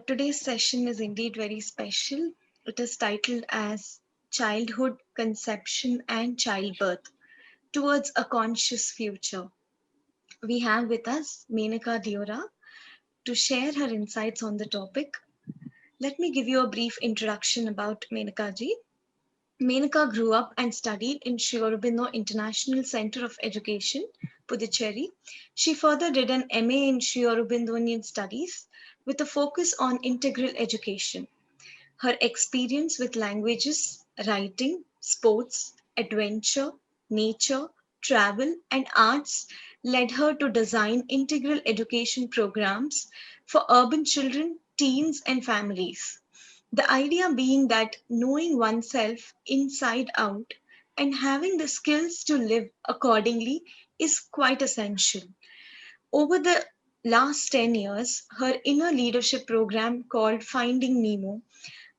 Today's session is indeed very special. It is titled as Childhood, Conception and Childbirth Towards a Conscious Future. We have with us Menaka Deorah to share her insights on the topic. Let me give you a brief introduction about Menaka ji. Menaka grew up and studied in Sri Aurobindo International Center of Education, Puducherry. She further did an MA in Sri Aurobindo Studies with a focus on integral education. Her experience with languages, writing, sports, adventure, nature, travel, and arts led her to design integral education programs for urban children, teens, and families. The idea being that knowing oneself inside out and having the skills to live accordingly is quite essential. Over the last 10 years, her inner leadership program called Finding Memo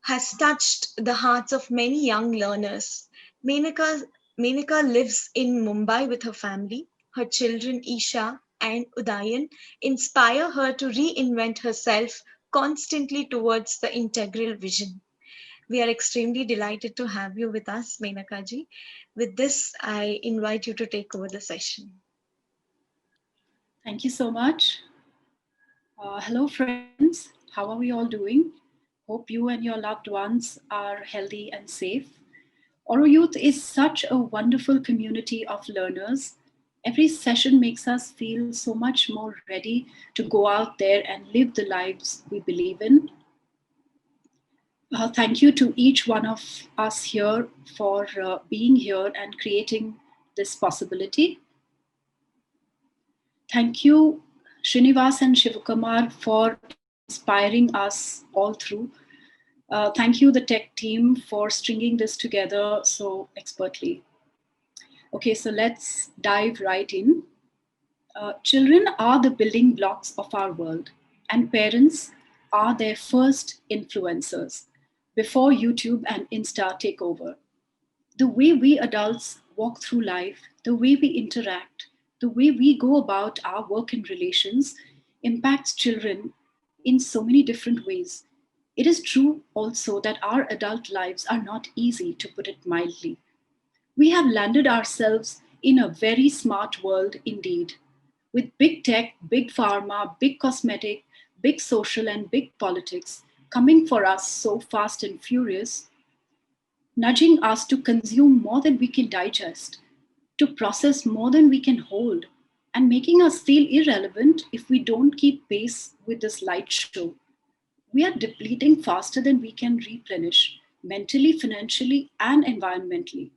has touched the hearts of many young learners. Menaka, Menaka lives in Mumbai with her family. Her children, Isha and Udayan, inspire her to reinvent herself constantly towards the integral vision. We are extremely delighted to have you with us, Menaka ji. With this, I invite you to take over the session. Thank you so much. Hello, friends. How are we all doing? Hope you and your loved ones are healthy and safe. AuroYouth is such a wonderful community of learners. Every session makes us feel so much more ready to go out there and live the lives we believe in. Thank you to each one of us here for being here and creating this possibility. Thank you, Srinivas and Shivakumar, for inspiring us all through. Thank you, the tech team, for stringing this together so expertly. Okay, so let's dive right in. Children are the building blocks of our world, and parents are their first influencers before YouTube and Insta take over. The way we adults walk through life, the way we interact, the way we go about our work and relations impacts children in so many different ways. It is true also that our adult lives are not easy, to put it mildly. We have landed ourselves in a very smart world indeed, with big tech, big pharma, big cosmetic, big social, and big politics coming for us so fast and furious, nudging us to consume more than we can digest, to process more than we can hold, and making us feel irrelevant if we don't keep pace with this light show. We are depleting faster than we can replenish, mentally, financially, and environmentally.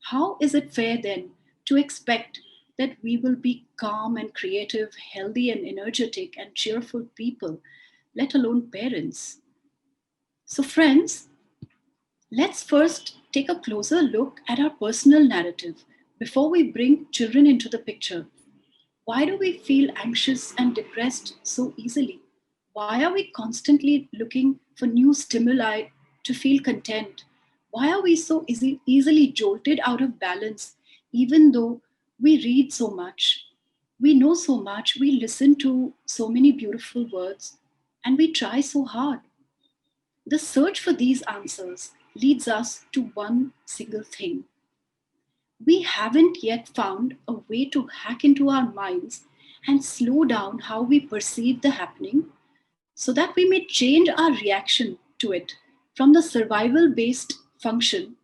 How is it fair then to expect that we will be calm and creative, healthy and energetic and cheerful people, let alone parents? So, friends, let's first take a closer look at our personal narrative before we bring children into the picture. Why do we feel anxious and depressed so easily? Why are we constantly looking for new stimuli to feel content? Why are we so easily jolted out of balance, even though we read so much, we know so much, we listen to so many beautiful words, and we try so hard? The search for these answers leads us to one single thing. We haven't yet found a way to hack into our minds and slow down how we perceive the happening so that we may change our reaction to it from the survival based function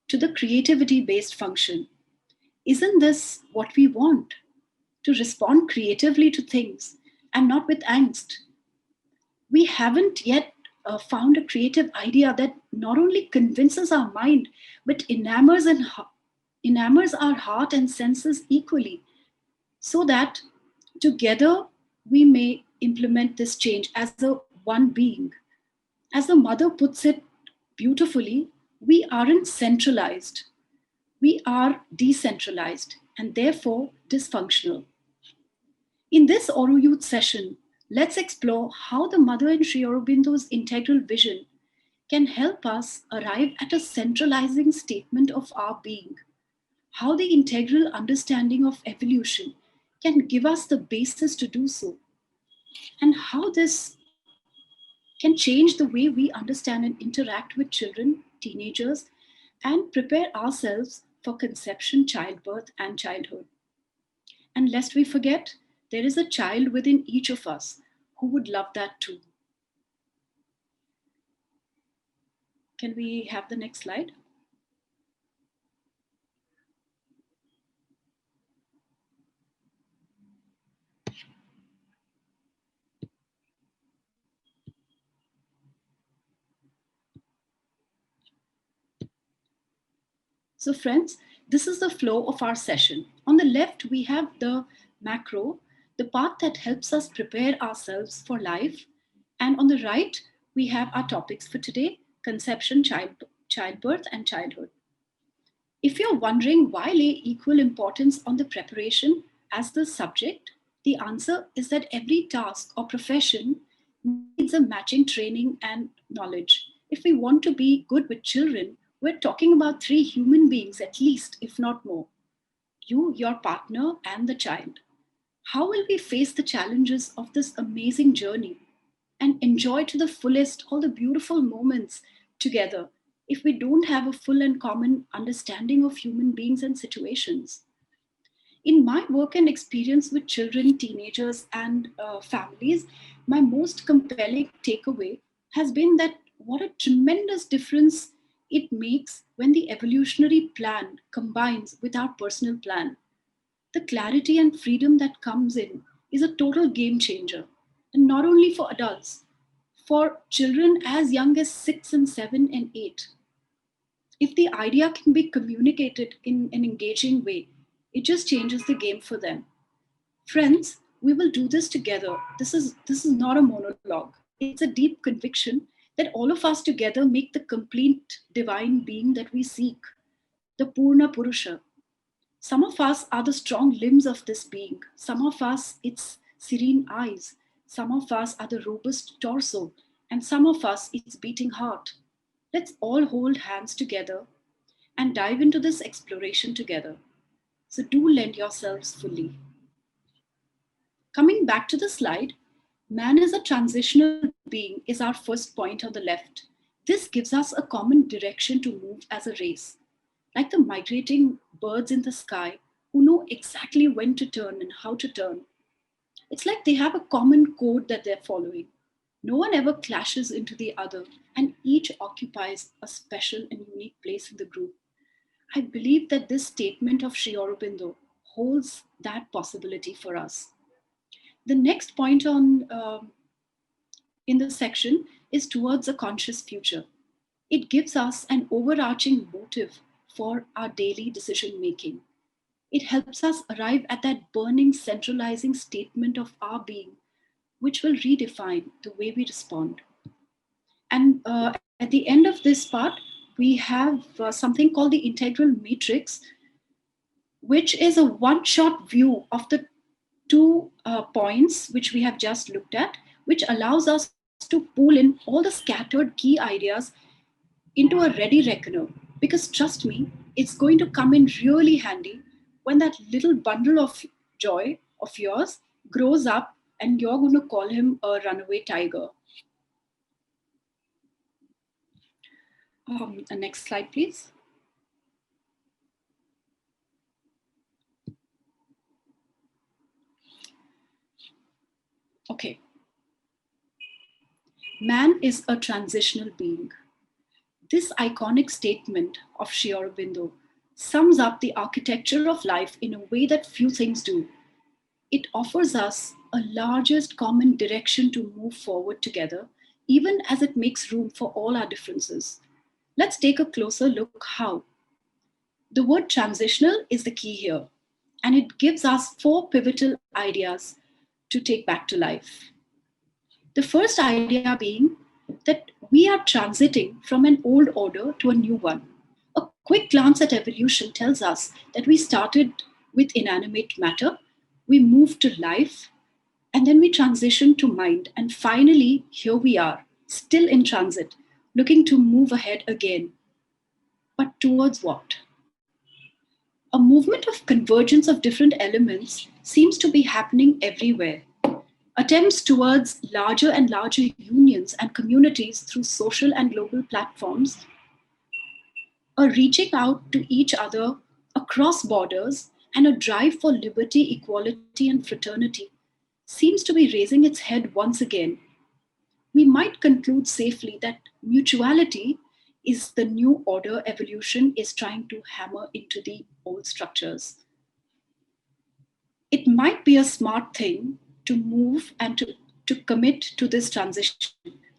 to the creativity based function. Isn't this what we want? To respond creatively to things and not with angst. We haven't yet found a creative idea that not only convinces our mind but enamors our heart and senses equally, so that together we may implement this change as a one being. As the mother puts it beautifully, we aren't centralized, we are decentralized and therefore dysfunctional. In this AuroYouth session, let's explore how the Mother and Sri Aurobindo's integral vision can help us arrive at a centralizing statement of our being, how the integral understanding of evolution can give us the basis to do so, and how this can change the way we understand and interact with children, teenagers, and prepare ourselves for conception, childbirth, and childhood. And lest we forget, there is a child within each of us who would love that too. Can we have the next slide? So friends, this is the flow of our session. On the left, we have the macro, the part that helps us prepare ourselves for life. And on the right, we have our topics for today: conception, childbirth, and childhood. If you're wondering why lay equal importance on the preparation as the subject, the answer is that every task or profession needs a matching training and knowledge. If we want to be good with children, we're talking about three human beings at least, if not more: you, your partner, and the child. How will we face the challenges of this amazing journey and enjoy to the fullest all the beautiful moments together if we don't have a full and common understanding of human beings and situations? In my work and experience with children, teenagers, and families, my most compelling takeaway has been that what a tremendous difference it makes when the evolutionary plan combines with our personal plan. The clarity and freedom that comes in is a total game changer. And not only for adults, for children as young as 6 and 7 and 8. If the idea can be communicated in an engaging way, it just changes the game for them. Friends, we will do this together. This is not a monologue. It's a deep conviction that all of us together make the complete divine being that we seek, the Purna Purusha. Some of us are the strong limbs of this being. Some of us, its serene eyes. Some of us are the robust torso. And some of us, its beating heart. Let's all hold hands together and dive into this exploration together. So do lend yourselves fully. Coming back to the slide, man as a transitional being is our first point on the left. This gives us a common direction to move as a race. Like the migrating birds in the sky who know exactly when to turn and how to turn. It's like they have a common code that they're following. No one ever clashes into the other, and each occupies a special and unique place in the group. I believe that this statement of Sri Aurobindo holds that possibility for us. The next point on in the section is towards a conscious future. It gives us an overarching motive for our daily decision making. It helps us arrive at that burning, centralizing statement of our being, which will redefine the way we respond. And at the end of this part, we have something called the integral matrix, which is a one shot view of the two points which we have just looked at, which allows us to pull in all the scattered key ideas into a ready reckoner. Because trust me, it's going to come in really handy when that little bundle of joy of yours grows up and you're going to call him a runaway tiger. Next slide, please. Okay. Man is a transitional being. This iconic statement of Sri Aurobindo sums up the architecture of life in a way that few things do. It offers us a largest common direction to move forward together, even as it makes room for all our differences. Let's take a closer look how. The word transitional is the key here, and it gives us four pivotal ideas to take back to life. The first idea being that we are transiting from an old order to a new one. A quick glance at evolution tells us that we started with inanimate matter, we moved to life, and then we transitioned to mind. And finally, here we are, still in transit, looking to move ahead again. But towards what? A movement of convergence of different elements seems to be happening everywhere. Attempts towards larger and larger unions and communities through social and global platforms are reaching out to each other across borders, and a drive for liberty, equality, and fraternity seems to be raising its head once again. We might conclude safely that mutuality is the new order evolution is trying to hammer into the old structures. It might be a smart thing to move and to commit to this transition,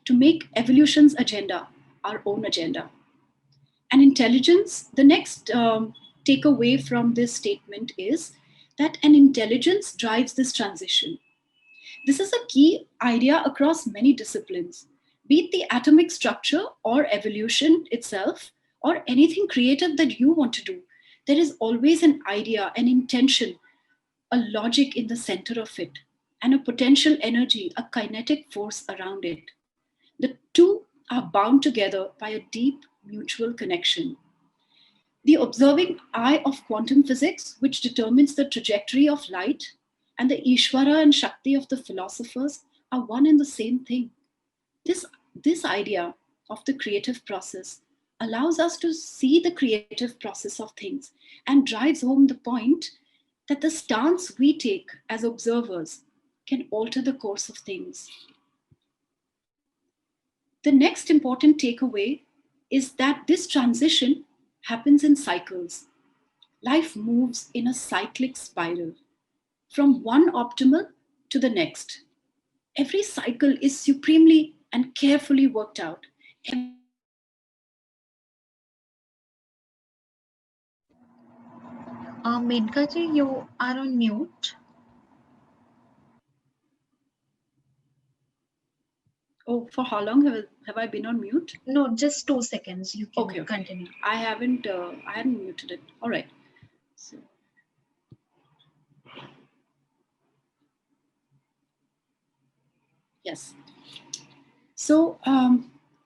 to make evolution's agenda our own agenda. And intelligence, the next takeaway from this statement is that an intelligence drives this transition. This is a key idea across many disciplines, be it the atomic structure or evolution itself, or anything creative that you want to do. There is always an idea, an intention, a logic in the center of it, and a potential energy, a kinetic force around it. The two are bound together by a deep mutual connection. The observing eye of quantum physics, which determines the trajectory of light, and the Ishvara and Shakti of the philosophers are one and the same thing. This idea of the creative process allows us to see the creative process of things and drives home the point that the stance we take as observers can alter the course of things. The next important takeaway is that this transition happens in cycles. Life moves in a cyclic spiral from one optimal to the next. Every cycle is supremely and carefully worked out. Menka ji, you are on mute. Oh, for how long have I been on mute? No, just 2 seconds. You can Okay. continue. I hadn't muted it. All right. So, yes. So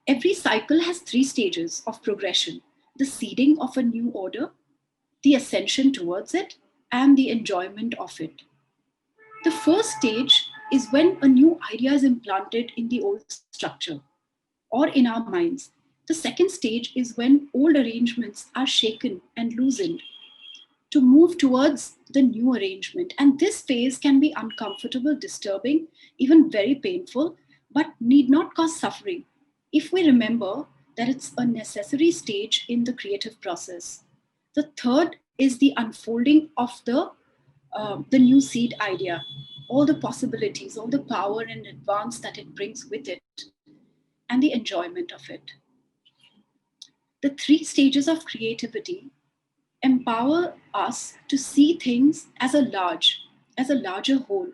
every cycle has 3 stages of progression: the seeding of a new order, the ascension towards it, and the enjoyment of it. The first stage is when a new idea is implanted in the old structure or in our minds. The second stage is when old arrangements are shaken and loosened to move towards the new arrangement. And this phase can be uncomfortable, disturbing, even very painful, but need not cause suffering if we remember that it's a necessary stage in the creative process. The third is the unfolding of the new seed idea, all the possibilities, all the power and advance that it brings with it, and the enjoyment of it. The 3 stages of creativity empower us to see things as a larger whole,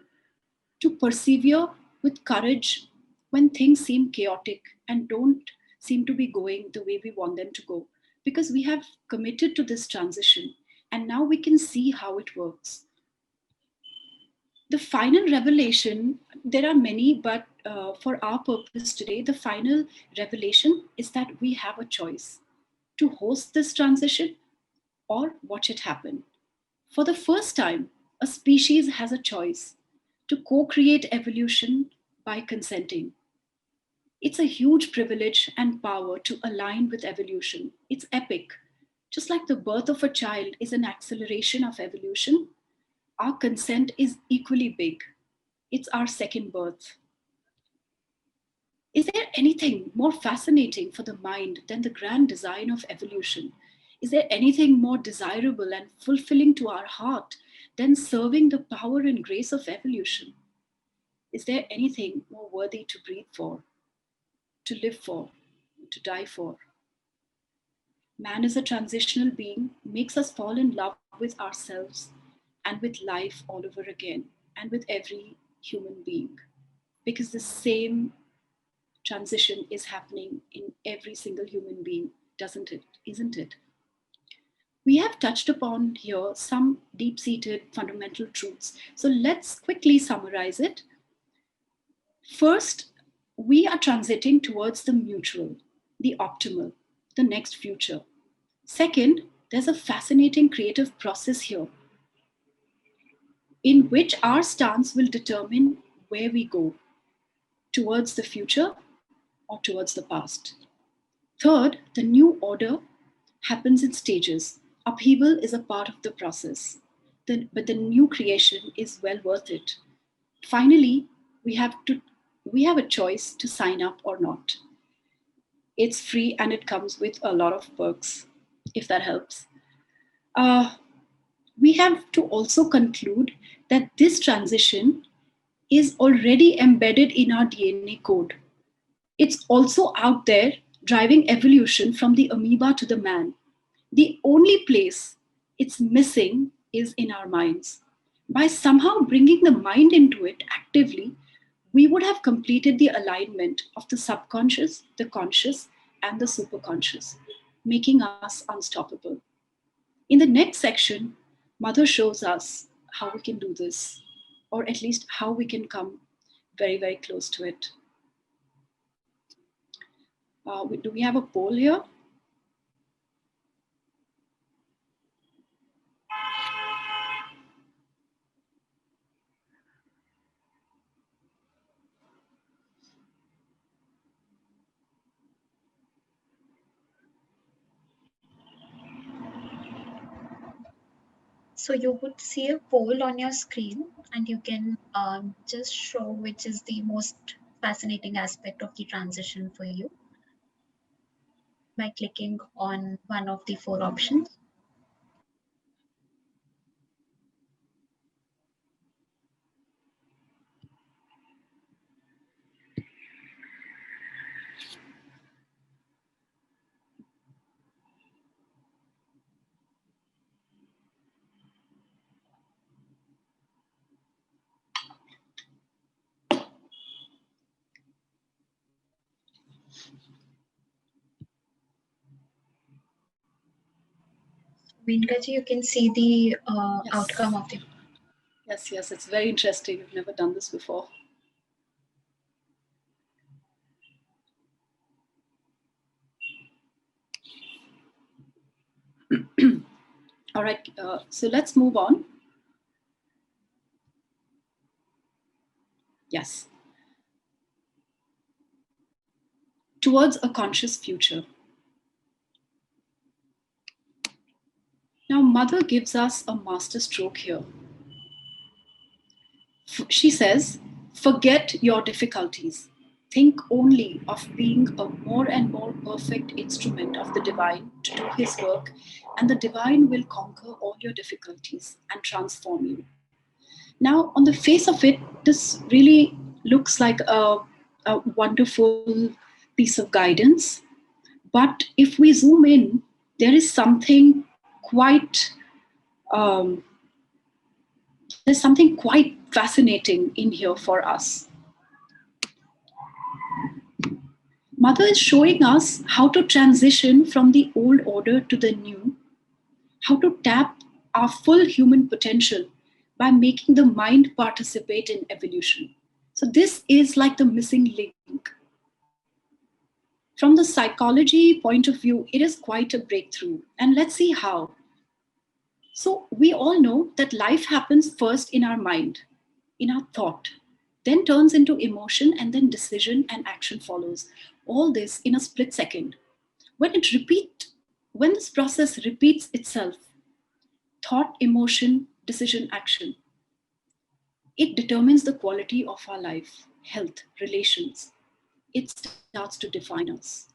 to persevere with courage when things seem chaotic and don't seem to be going the way we want them to go, because we have committed to this transition and now we can see how it works. The final revelation, there are many, but for our purpose today, the final revelation is that we have a choice to host this transition or watch it happen. For the first time, a species has a choice to co create evolution by consenting. It's a huge privilege and power to align with evolution. It's epic. Just like the birth of a child is an acceleration of evolution, our consent is equally big. It's our second birth. Is there anything more fascinating for the mind than the grand design of evolution? Is there anything more desirable and fulfilling to our heart than serving the power and grace of evolution? Is there anything more worthy to breathe for, to live for, to die for? Man is a transitional being, makes us fall in love with ourselves and with life all over again, and with every human being. Because the same transition is happening in every single human being, doesn't it? Isn't it? We have touched upon here some deep seated fundamental truths. So let's quickly summarize it. First, we are transiting towards the mutual, the optimal, the next future. Second, there's a fascinating creative process here in which our stance will determine where we go, towards the future or towards the past. Third, the new order happens in stages. Upheaval is a part of the process, but the new creation is well worth it. Finally, we have a choice to sign up or not. It's free and it comes with a lot of perks, if that helps. We have to also conclude that this transition is already embedded in our DNA code. It's also out there driving evolution from the amoeba to the man. The only place it's missing is in our minds. By somehow bringing the mind into it actively, we would have completed the alignment of the subconscious, the conscious, and the superconscious, making us unstoppable. In the next section, Mother shows us how we can do this, or at least how we can come very, very close to it. Do we have a poll here? So you would see a poll on your screen, and you can just show which is the most fascinating aspect of the transition for you by clicking on one of the four options. Vinkaji, you can see the outcome of the. Yes, it's very interesting. We've never done this before. All right, so let's move on. Yes. Towards a conscious future. Now, Mother gives us a master stroke here. She says, forget your difficulties. Think only of being a more and more perfect instrument of the divine to do his work, and the divine will conquer all your difficulties and transform you. Now, on the face of it, this really looks like a wonderful piece of guidance. But if we zoom in, there is something quite there's something quite fascinating in here for us. Mother is showing us how to transition from the old order to the new, how to tap our full human potential by making the mind participate in evolution. So this is like the missing link. From the psychology point of view, it is quite a breakthrough. And let's see how. So we all know that life happens first in our mind, in our thought, then turns into emotion, and then decision and action follows. All this in a split second. When this process repeats itself, thought, emotion, decision, action, it determines the quality of our life, health, relations. It starts to define us.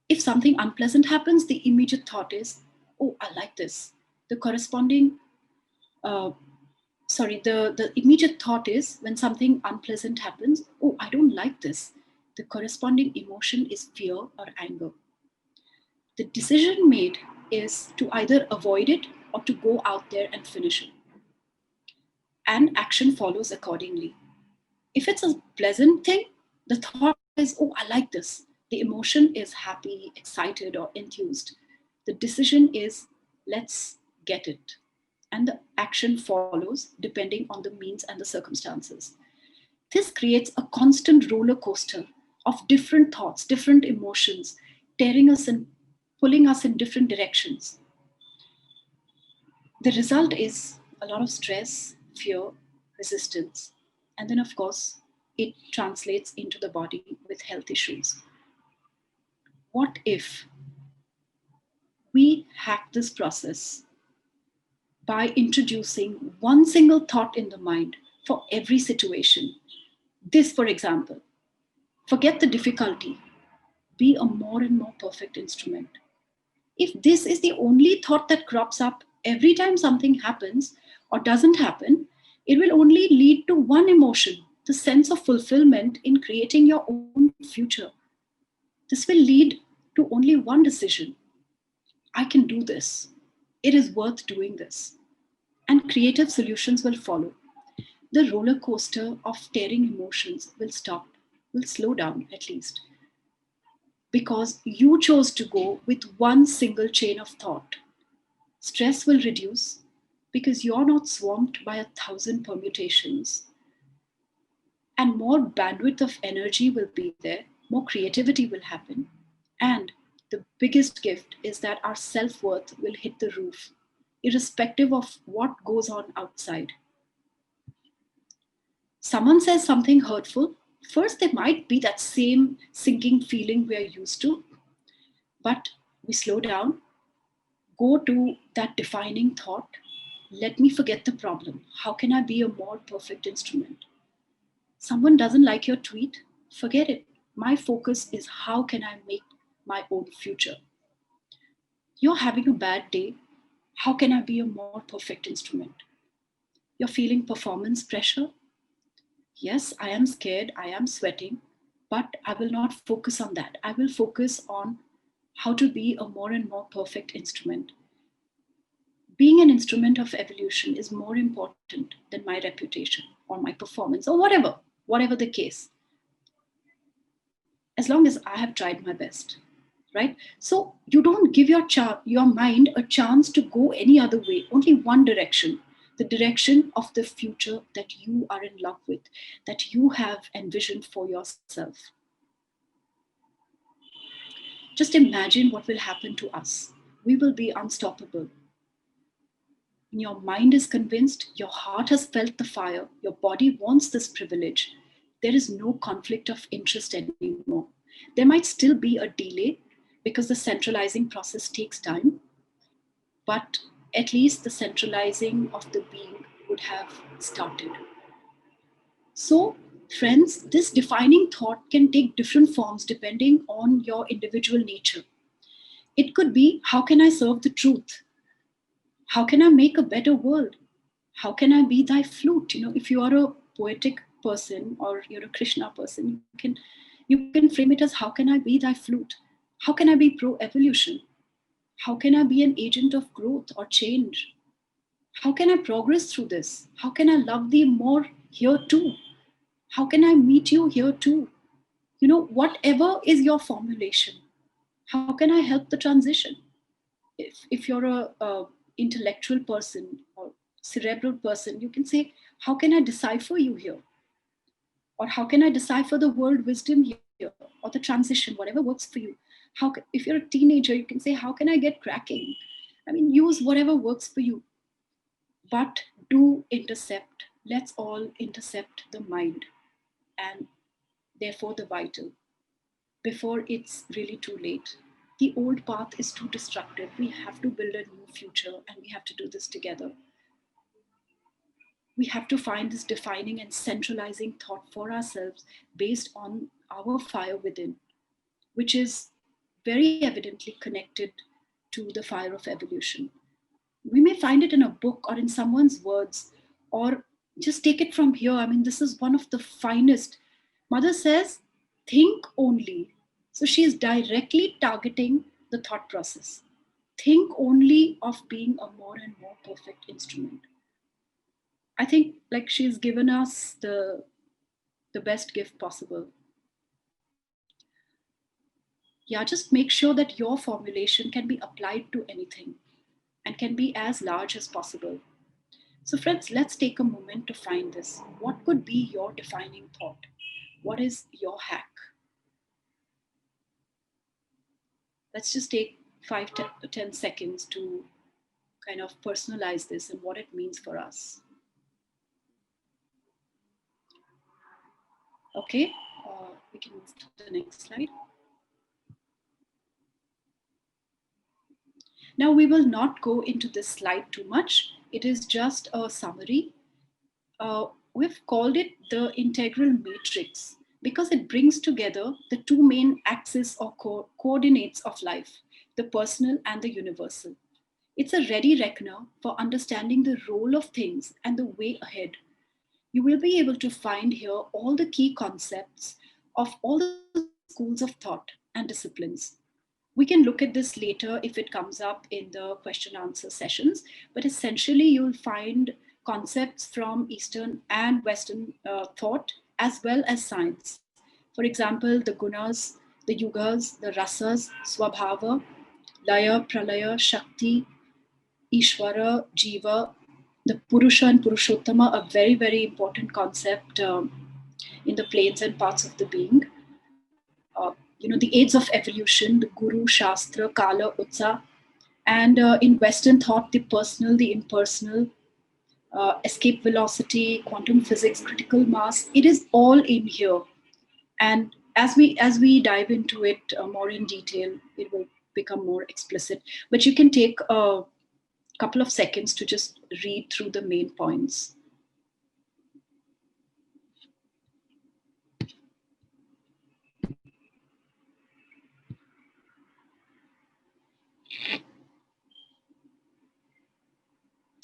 If something unpleasant happens, the immediate thought is, oh, I like this. The immediate thought is, when something unpleasant happens, oh, I don't like this. The corresponding emotion is fear or anger. The decision made is to either avoid it or to go out there and finish it. And action follows accordingly. If it's a pleasant thing, the thought is, oh, I like this. The emotion is happy, excited, or enthused. The decision is, let's get it. And the action follows depending on the means and the circumstances. This creates a constant roller coaster of different thoughts, different emotions, tearing us and pulling us in different directions. The result is a lot of stress, fear, resistance, And then, of course, it translates into the body with health issues. What if we hack this process by introducing one single thought in the mind for every situation? This, for example, forget the difficulty, be a more and more perfect instrument. If this is the only thought that crops up every time something happens or doesn't happen, it will only lead to one emotion, the sense of fulfillment in creating your own future. This will lead to only one decision: I can do this. It is worth doing this. And creative solutions will follow. The roller coaster of tearing emotions will stop, will slow down at least, because you chose to go with one single chain of thought. Stress will reduce because you're not swamped by 1,000 permutations, and more bandwidth of energy will be there, more creativity will happen. And the biggest gift is that our self worth will hit the roof, irrespective of what goes on outside. Someone says something hurtful, first there might be that same sinking feeling we are used to, but we slow down, go to that defining thought: let me forget the problem. How can I be a more perfect instrument? Someone doesn't like your tweet, forget it. My focus is how can I make my own future? You're having a bad day. How can I be a more perfect instrument? You're feeling performance pressure. Yes, I am scared, I am sweating, but I will not focus on that. I will focus on how to be a more and more perfect instrument. Being an instrument of evolution is more important than my reputation or my performance or whatever the case, as long as I have tried my best, right? So you don't give your mind a chance to go any other way, only one direction, the direction of the future that you are in love with, that you have envisioned for yourself. Just imagine what will happen to us. We will be unstoppable. When your mind is convinced, your heart has felt the fire, your body wants this privilege, there is no conflict of interest anymore. There might still be a delay because the centralizing process takes time, but at least the centralizing of the being would have started. So, friends, this defining thought can take different forms depending on your individual nature. It could be, how can I serve the truth? How can I make a better world? How can I be thy flute? If you are a poetic person or you're a Krishna person, you can frame it as, how can I be thy flute? How can I be pro-evolution? How can I be an agent of growth or change? How can I progress through this? How can I love thee more here too? How can I meet you here too? Whatever is your formulation, how can I help the transition? If you're a intellectual person or cerebral person, you can say, how can I decipher you here? Or how can I decipher the world wisdom here, or the transition, whatever works for you? If you're a teenager, you can say, how can I get cracking? Use whatever works for you, but do intercept. Let's all intercept the mind and therefore the vital before it's really too late. The old path is too destructive. We have to build a new future, and we have to do this together. We have to find this defining and centralizing thought for ourselves based on our fire within, which is very evidently connected to the fire of evolution. We may find it in a book or in someone's words, or just take it from here. This is one of the finest. Mother says, think only. So she is directly targeting the thought process. Think only of being a more and more perfect instrument. I think like she's given us the best gift possible. Yeah, just make sure that your formulation can be applied to anything and can be as large as possible. So, friends, let's take a moment to find this. What could be your defining thought? What is your hack? Let's just take 5 to 10 seconds to kind of personalize this and what it means for us. Okay, we can move to the next slide. Now, we will not go into this slide too much. It is just a summary. We've called it the integral matrix because it brings together the two main axes or coordinates of life, the personal and the universal. It's a ready reckoner for understanding the role of things and the way ahead. You will be able to find here all the key concepts of all the schools of thought and disciplines. We can look at this later if it comes up in the question answer sessions, but essentially you'll find concepts from Eastern and Western thought as well as science. For example, the gunas, the yugas, the rasas, swabhava, laya, pralaya, shakti, Ishvara, Jiva, the Purusha and Purushottama, a very, very important concept in the planes and parts of the being. The aids of evolution, the Guru, Shastra, Kala, Utsa, and in Western thought, the personal, the impersonal, escape velocity, quantum physics, critical mass. It is all in here, and as we dive into it more in detail, it will become more explicit. But you can take a couple of seconds to just read through the main points.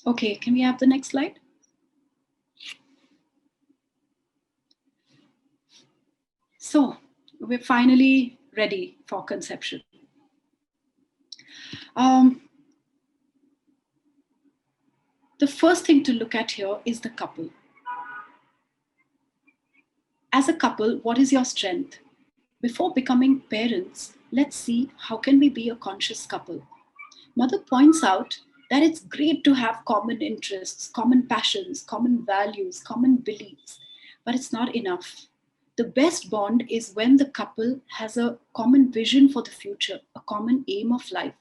Okay, can we have the next slide? So we're finally ready for conception. The first thing to look at here is the couple. As a couple, what is your strength? Before becoming parents, let's see how can we be a conscious couple. Mother points out that it's great to have common interests, common passions, common values, common beliefs, but it's not enough. The best bond is when the couple has a common vision for the future, a common aim of life.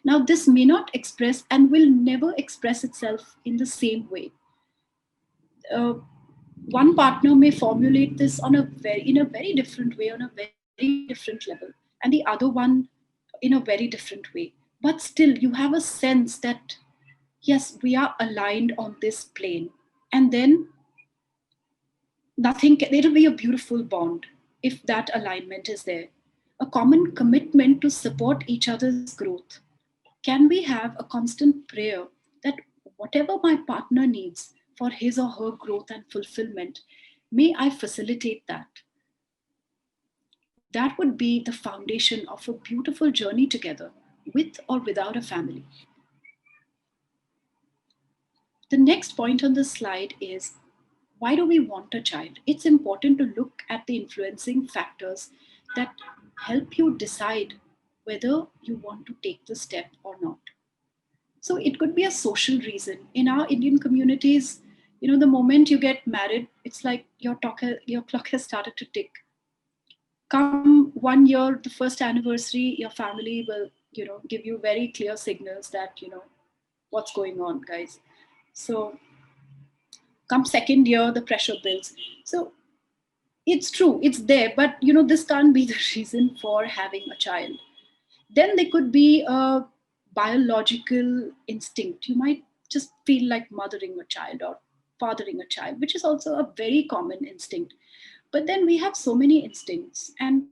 Now, this may not express and will never express itself in the same way. One partner may formulate this in a very different way, on a very different level, and the other one in a very different way. But still, you have a sense that yes, we are aligned on this plane, and then it'll be a beautiful bond if that alignment is there. A common commitment to support each other's growth. Can we have a constant prayer that whatever my partner needs for his or her growth and fulfillment, may I facilitate that? That would be the foundation of a beautiful journey together, with or without a family. The next point on the slide is, why do we want a child? It's important to look at the influencing factors that help you decide whether you want to take the step or not. So it could be a social reason. In our Indian communities, the moment you get married, it's like your clock has started to tick. Come 1 year, the first anniversary, your family will, give you very clear signals that, what's going on, guys. So come second year, the pressure builds. So it's true, it's there, but this can't be the reason for having a child. Then there could be a biological instinct. You might just feel like mothering a child or fathering a child, which is also a very common instinct. But then we have so many instincts, and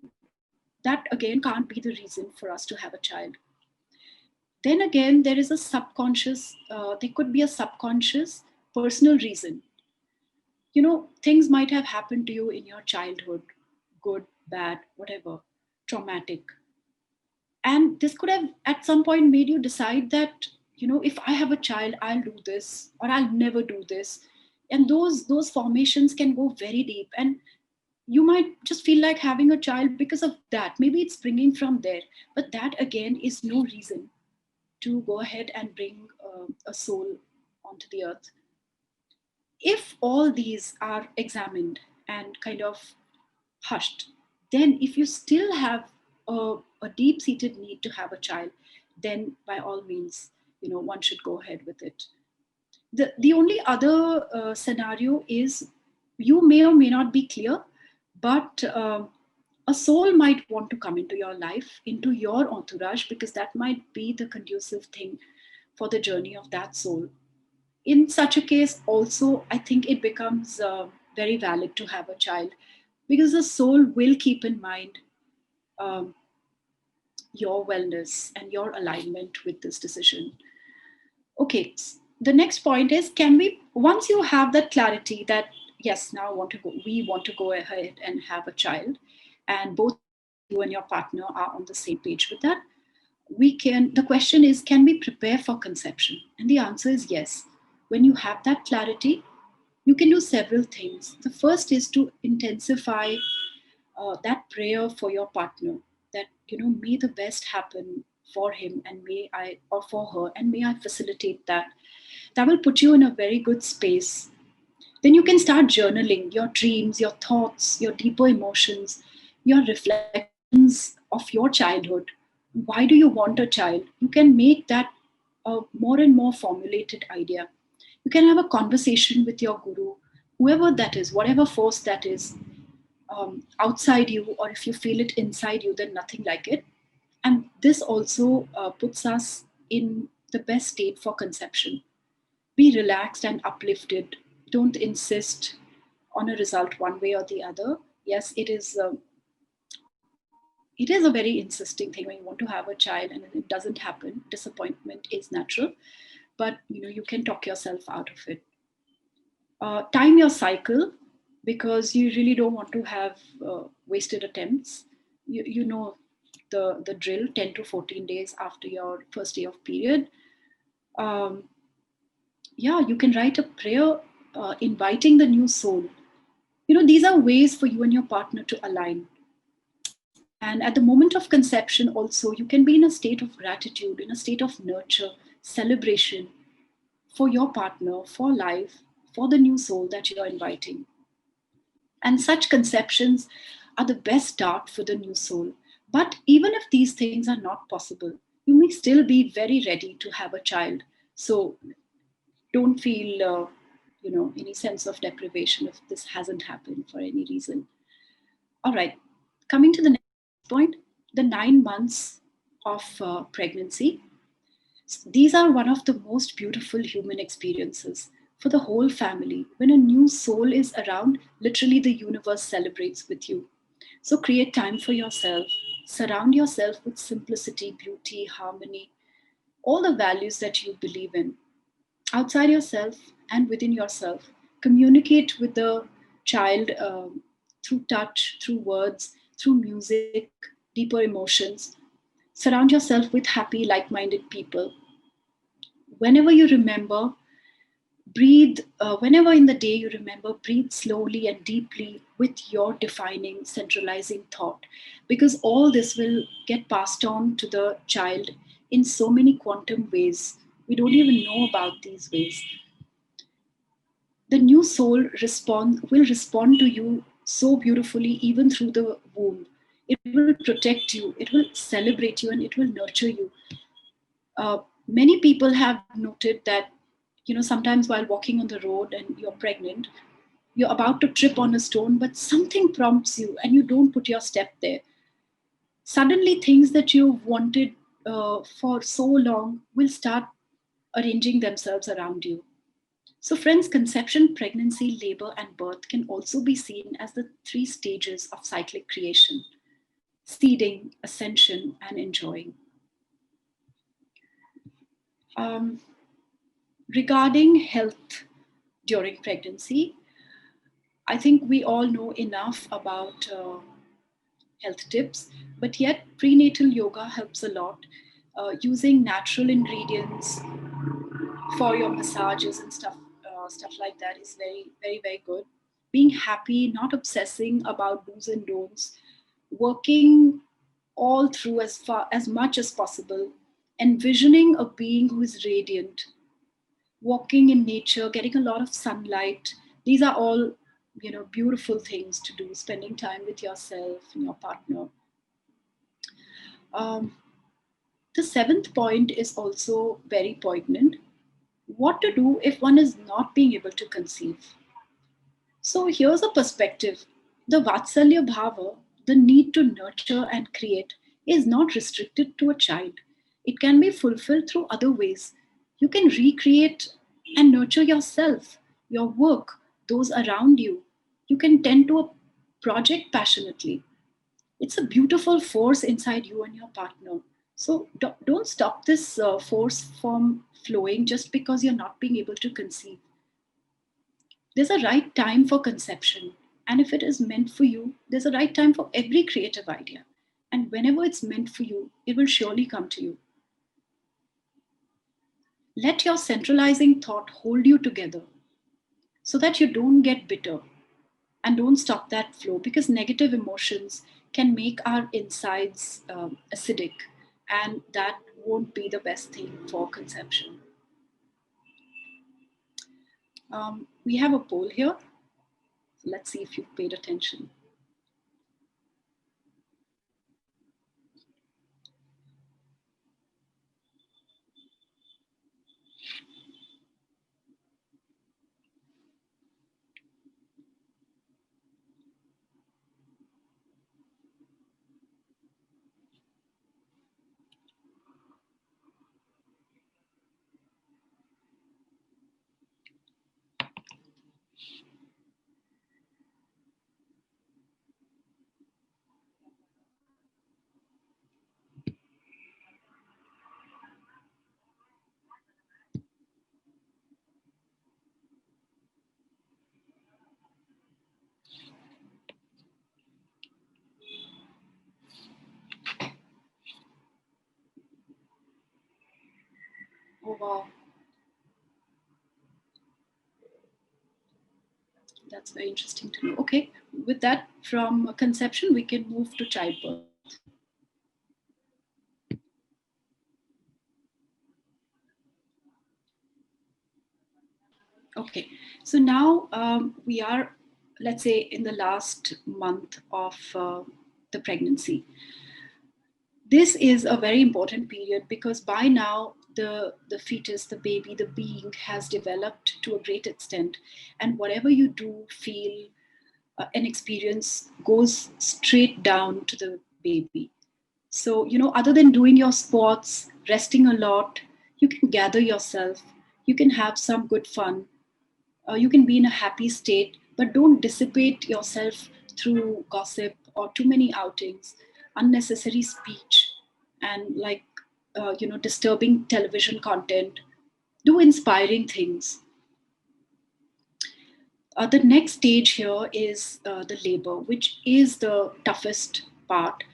that again can't be the reason for us to have a child. Then again, there is a subconscious, there could be a subconscious personal reason. Things might have happened to you in your childhood, good, bad, whatever, traumatic. And this could have at some point made you decide that, if I have a child, I'll do this or I'll never do this. And those formations can go very deep. And you might just feel like having a child because of that. Maybe it's bringing from there. But that again is no reason to go ahead and bring a soul onto the earth. If all these are examined and kind of hushed, then if you still have a deep-seated need to have a child, then by all means, one should go ahead with it. The only other scenario is, you may or may not be clear, But a soul might want to come into your life, into your entourage, because that might be the conducive thing for the journey of that soul. In such a case, also, I think it becomes very valid to have a child, because the soul will keep in mind um, your wellness and your alignment with this decision. Okay, the next point is, can we, once you have that clarity that, yes, now we want to go ahead and have a child, and both you and your partner are on the same page with that, the question is, can we prepare for conception? And the answer is yes. When you have that clarity, you can do several things. The first is to intensify that prayer for your partner, that, may the best happen for him, and may I, or for her, and may I facilitate that. That will put you in a very good space. Then you can start journaling your dreams, your thoughts, your deeper emotions, your reflections of your childhood. Why do you want a child? You can make that a more and more formulated idea. You can have a conversation with your guru, whoever that is, whatever force that is, outside you, or if you feel it inside you, then nothing like it. And this also puts us in the best state for conception. Be relaxed and uplifted. Don't insist on a result one way or the other. Yes, it is a very insisting thing when you want to have a child and it doesn't happen. Disappointment is natural, but you can talk yourself out of it. Time your cycle, because you really don't want to have wasted attempts. You know the drill. 10 to 14 days after your first day of period, um, yeah, you can write a prayer inviting the new soul. These are ways for you and your partner to align. And at the moment of conception also, you can be in a state of gratitude, in a state of nurture, celebration for your partner, for life, for the new soul that you're inviting. And such conceptions are the best start for the new soul. But even if these things are not possible, you may still be very ready to have a child. So don't feel, any sense of deprivation if this hasn't happened for any reason. All right, coming to the next point, the 9 months of pregnancy. These are one of the most beautiful human experiences for the whole family. When a new soul is around, literally the universe celebrates with you. So create time for yourself. Surround yourself with simplicity, beauty, harmony, all the values that you believe in. Outside yourself and within yourself, communicate with the child through touch, through words, through music, deeper emotions. Surround yourself with happy, like minded people. Whenever you remember, breathe, whenever in the day you remember, breathe slowly and deeply with your defining, centralizing thought, because all this will get passed on to the child in so many quantum ways. We don't even know about these ways. The new soul will respond to you so beautifully, even through the womb. It will protect you, it will celebrate you, and it will nurture you. Many people have noted that, sometimes while walking on the road and you're pregnant, you're about to trip on a stone, but something prompts you and you don't put your step there. Suddenly, things that you've wanted for so long will start arranging themselves around you. So, friends, conception, pregnancy, labor, and birth can also be seen as the three stages of cyclic creation: seeding, ascension, and enjoying. Um, Regarding health during pregnancy, I think we all know enough about health tips, but yet prenatal yoga helps a lot. Using natural ingredients for your massages and stuff like that is very, very, very good. Being happy, not obsessing about do's and don'ts, working all through as much as possible, envisioning a being who is radiant, walking in nature, getting a lot of sunlight. These are all, beautiful things to do. Spending time with yourself and your partner. Um, the seventh point is also very poignant. What to do if one is not being able to conceive? So here's a perspective. The Vatsalya Bhava, the need to nurture and create, is not restricted to a child. It can be fulfilled through other ways. You can recreate and nurture yourself, your work, those around you. You can tend to a project passionately. It's a beautiful force inside you and your partner. So don't stop this force from flowing just because you're not being able to conceive. There's a right time for conception. And if it is meant for you, there's a right time for every creative idea. And whenever it's meant for you, it will surely come to you. Let your centralizing thought hold you together so that you don't get bitter and don't stop that flow, because negative emotions can make our insides acidic, and that won't be the best thing for conception. We have a poll here. Let's see if you've paid attention. Oh, wow. That's very interesting to know. Okay, with that, from conception, we can move to childbirth. Okay, so now we are, let's say, in the last month of the pregnancy. This is a very important period because by now the fetus, the baby, the being has developed to a great extent, and whatever you do, feel, and experience goes straight down to the baby. So, other than doing your sports, resting a lot, you can gather yourself, you can have some good fun, you can be in a happy state, but don't dissipate yourself through gossip or too many outings, unnecessary speech, and disturbing television content. Do inspiring things. The next stage here is the labor, which is the toughest part,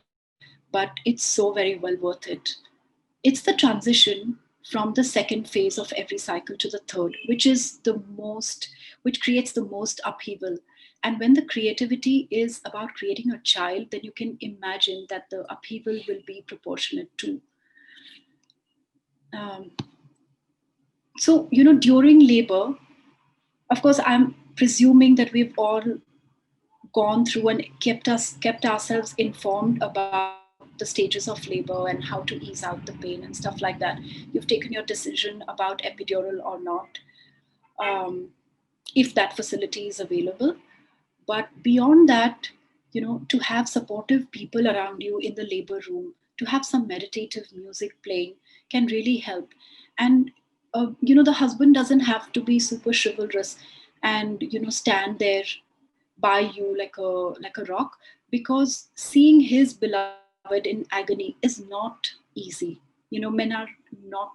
but it's so very well worth it. It's the transition from the second phase of every cycle to the third, which creates the most upheaval. And when the creativity is about creating a child, then you can imagine that the upheaval will be proportionate too. Um, so, during labor, of course, I'm presuming that we've all gone through and kept ourselves informed about the stages of labor and how to ease out the pain and stuff like that. You've taken your decision about epidural or not, um, if that facility is available. But beyond that, to have supportive people around you in the labor room, to have some meditative music playing can really help. And the husband doesn't have to be super chivalrous and stand there by you like a rock, because seeing his beloved in agony is not easy. Men are not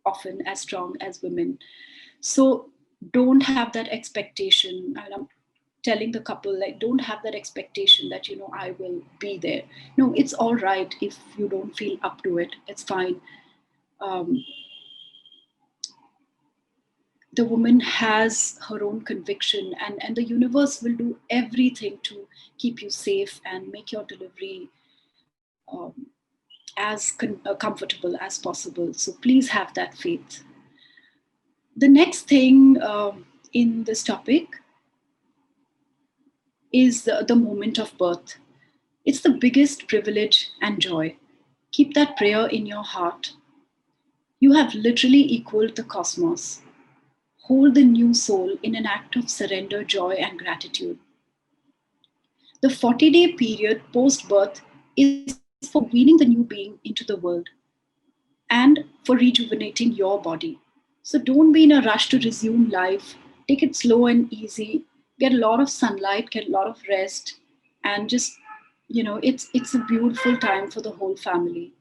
often as strong as women. So don't have that expectation. And I'm telling the couple, like, don't have that expectation that I will be there. No, it's all right if you don't feel up to it. It's fine. um, the woman has her own conviction, and the universe will do everything to keep you safe and make your delivery as comfortable as possible. So please have that faith. The next thing in this topic is the moment of birth. It's the biggest privilege and joy. Keep that prayer in your heart. You have literally equaled the cosmos. Hold the new soul in an act of surrender, joy, and gratitude. The 40-day period post-birth is for weaning the new being into the world and for rejuvenating your body. So don't be in a rush to resume life. Take it slow and easy. Get a lot of sunlight, get a lot of rest, and just, it's a beautiful time for the whole family.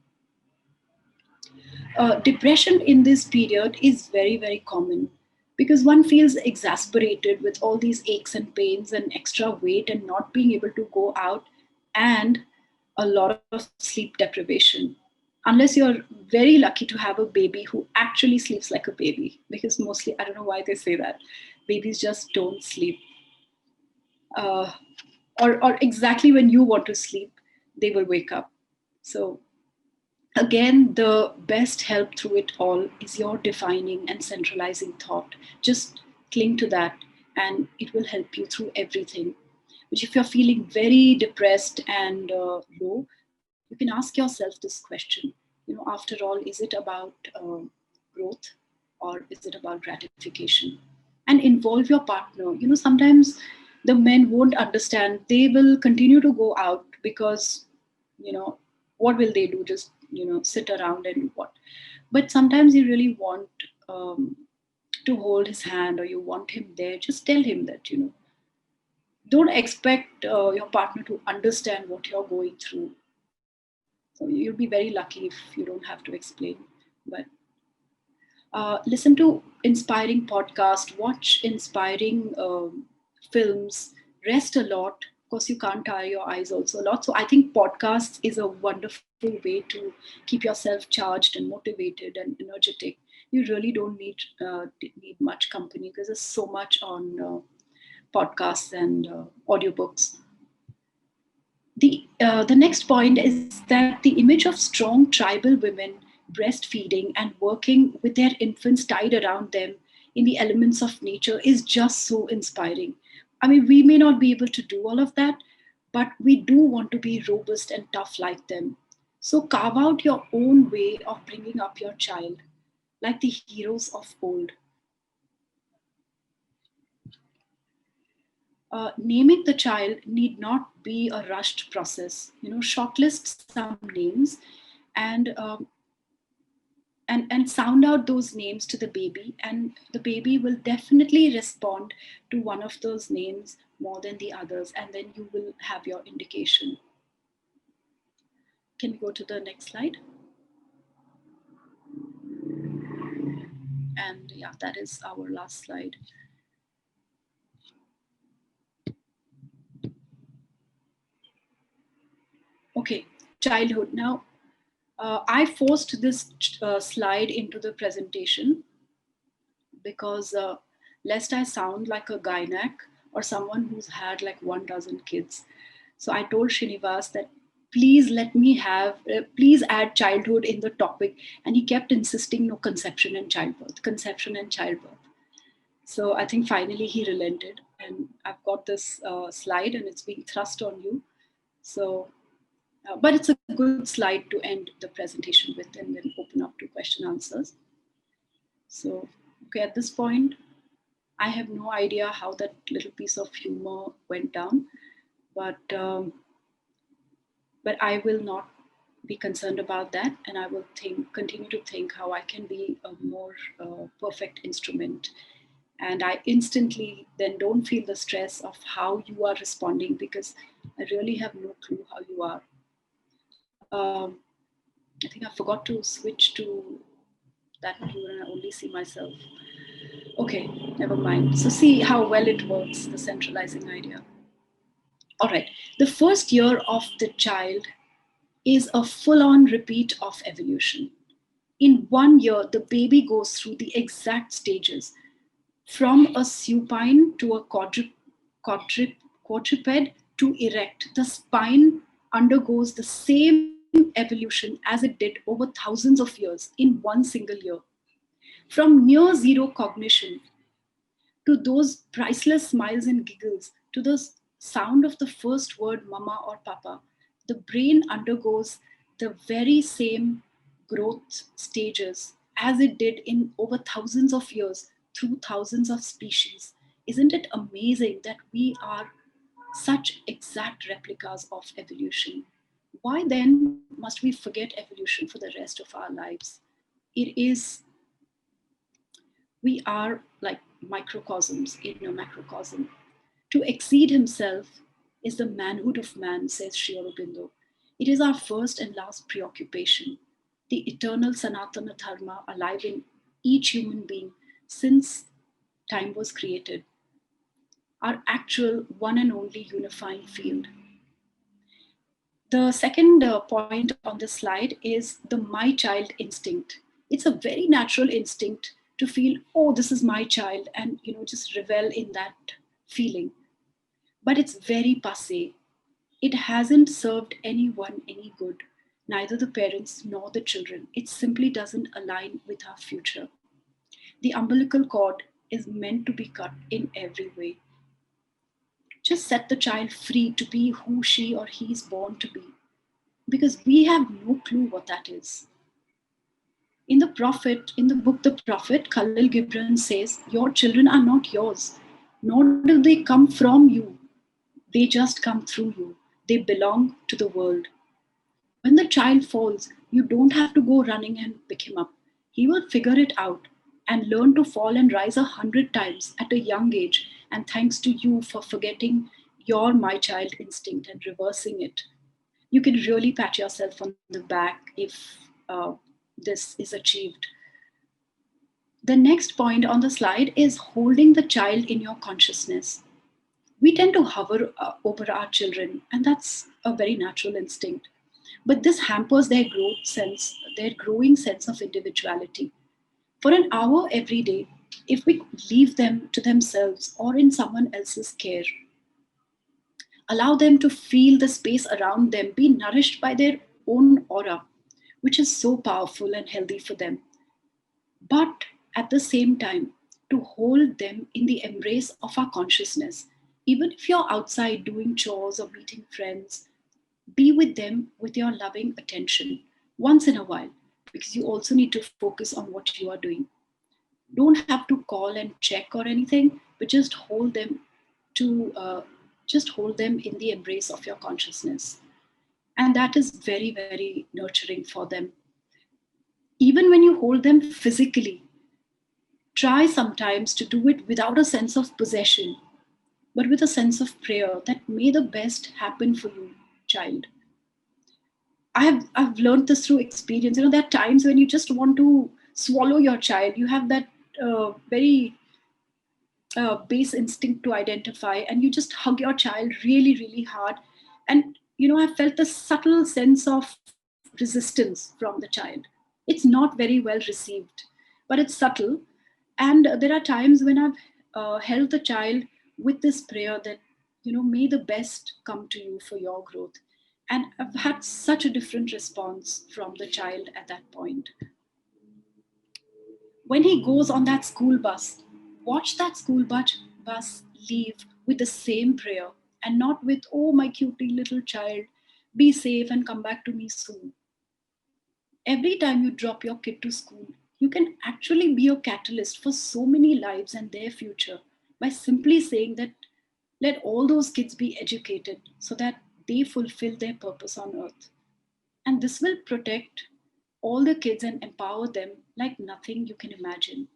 Depression in this period is very, very common because one feels exasperated with all these aches and pains and extra weight and not being able to go out, and a lot of sleep deprivation. Unless you're very lucky to have a baby who actually sleeps like a baby, because mostly, I don't know why they say that, babies just don't sleep. Uh, or exactly when you want to sleep, they will wake up. So again, the best help through it all is your defining and centralizing thought. Just cling to that, and it will help you through everything. Which, if you're feeling very depressed and low, you can ask yourself this question. After all, is it about growth, or is it about gratification? And involve your partner. Sometimes the men won't understand. They will continue to go out because, you know, what will they do? Just, sit around and what? But sometimes you really want to hold his hand, or you want him there. Just tell him that, don't expect your partner to understand what you're going through. So you'll be very lucky if you don't have to explain. But listen to inspiring podcast, watch inspiring films, rest a lot. Of course, you can't tire your eyes also a lot. So I think podcasts is a wonderful way to keep yourself charged and motivated and energetic. You really don't need much company, because there's so much on podcasts and audiobooks. The next point is that the image of strong tribal women breastfeeding and working with their infants tied around them in the elements of nature is just so inspiring. I mean, we may not be able to do all of that, but we do want to be robust and tough like them. So carve out your own way of bringing up your child, like the heroes of old. Naming the child need not be a rushed process. Shortlist some names, and sound out those names to the baby, and the baby will definitely respond to one of those names more than the others, and then you will have your indication. Can we go to the next slide? And yeah, that is our last slide. Okay, childhood. Now, I forced this slide into the presentation because lest I sound like a gynac or someone who's had like 1 dozen kids. So I told Srinivas that please add childhood in the topic. And he kept insisting, no, conception and childbirth, conception and childbirth. So I think finally he relented, and I've got this slide and it's being thrust on you. So, but it's a good slide to end the presentation with and then open up to question answers. So, okay, at this point, I have no idea how that little piece of humor went down, but I will not be concerned about that, and I will continue to think how I can be a more perfect instrument. And I instantly then don't feel the stress of how you are responding, because I really have no clue how you are. I think I forgot to switch to that view and I only see myself. Okay, never mind. So see how well it works, the centralizing idea. All right, the first year of the child is a full-on repeat of evolution. In 1 year, the baby goes through the exact stages from a supine to a quadruped to erect. The spine undergoes the same evolution as it did over thousands of years in one single year. From near zero cognition to those priceless smiles and giggles, to the sound of the first word mama or papa, the brain undergoes the very same growth stages as it did in over thousands of years through thousands of species. Isn't it amazing that we are such exact replicas of evolution. Why then must we forget evolution for the rest of our lives? It is, we are like microcosms in a macrocosm. To exceed himself is the manhood of man, says Sri Aurobindo. It is our first and last preoccupation, the eternal Sanatana Dharma alive in each human being since time was created, our actual one and only unifying field. The second point on this slide is the my child instinct. It's a very natural instinct to feel, oh, this is my child, and just revel in that feeling. But it's very passe. It hasn't served anyone any good, neither the parents nor the children. It simply doesn't align with our future. The umbilical cord is meant to be cut in every way. Just set the child free to be who she or he is born to be, because we have no clue what that is. In the book The Prophet, Khalil Gibran says, your children are not yours, nor do they come from you. They just come through you. They belong to the world. When the child falls, you don't have to go running and pick him up. He will figure it out and learn to fall and rise 100 times at a young age. And thanks to you for forgetting your my child instinct and reversing it. You can really pat yourself on the back if this is achieved. The next point on the slide is holding the child in your consciousness. We tend to hover over our children, and that's a very natural instinct. But this hampers their growing sense of individuality. For an hour every day, if we leave them to themselves or in someone else's care, allow them to feel the space around them, be nourished by their own aura, which is so powerful and healthy for them. But at the same time, to hold them in the embrace of our consciousness. Even if you're outside doing chores or meeting friends, be with them with your loving attention once in a while, because you also need to focus on what you are doing. Don't have to call and check or anything, but to just hold them in the embrace of your consciousness. And that is very, very nurturing for them. Even when you hold them physically, try sometimes to do it without a sense of possession, but with a sense of prayer that may the best happen for you, child. I've learned this through experience. There are times when you just want to swallow your child. You have that very base instinct to identify, and you just hug your child really, really hard. And I felt a subtle sense of resistance from the child. It's not very well received, but it's subtle. And there are times when I've held the child with this prayer that may the best come to you for your growth. And I've had such a different response from the child at that point. When he goes on that school bus, watch that school bus leave with the same prayer, and not with, oh, my cutie little child, be safe and come back to me soon. Every time you drop your kid to school, you can actually be a catalyst for so many lives and their future by simply saying that let all those kids be educated so that they fulfill their purpose on earth. And this will protect all the kids and empower them like nothing you can imagine.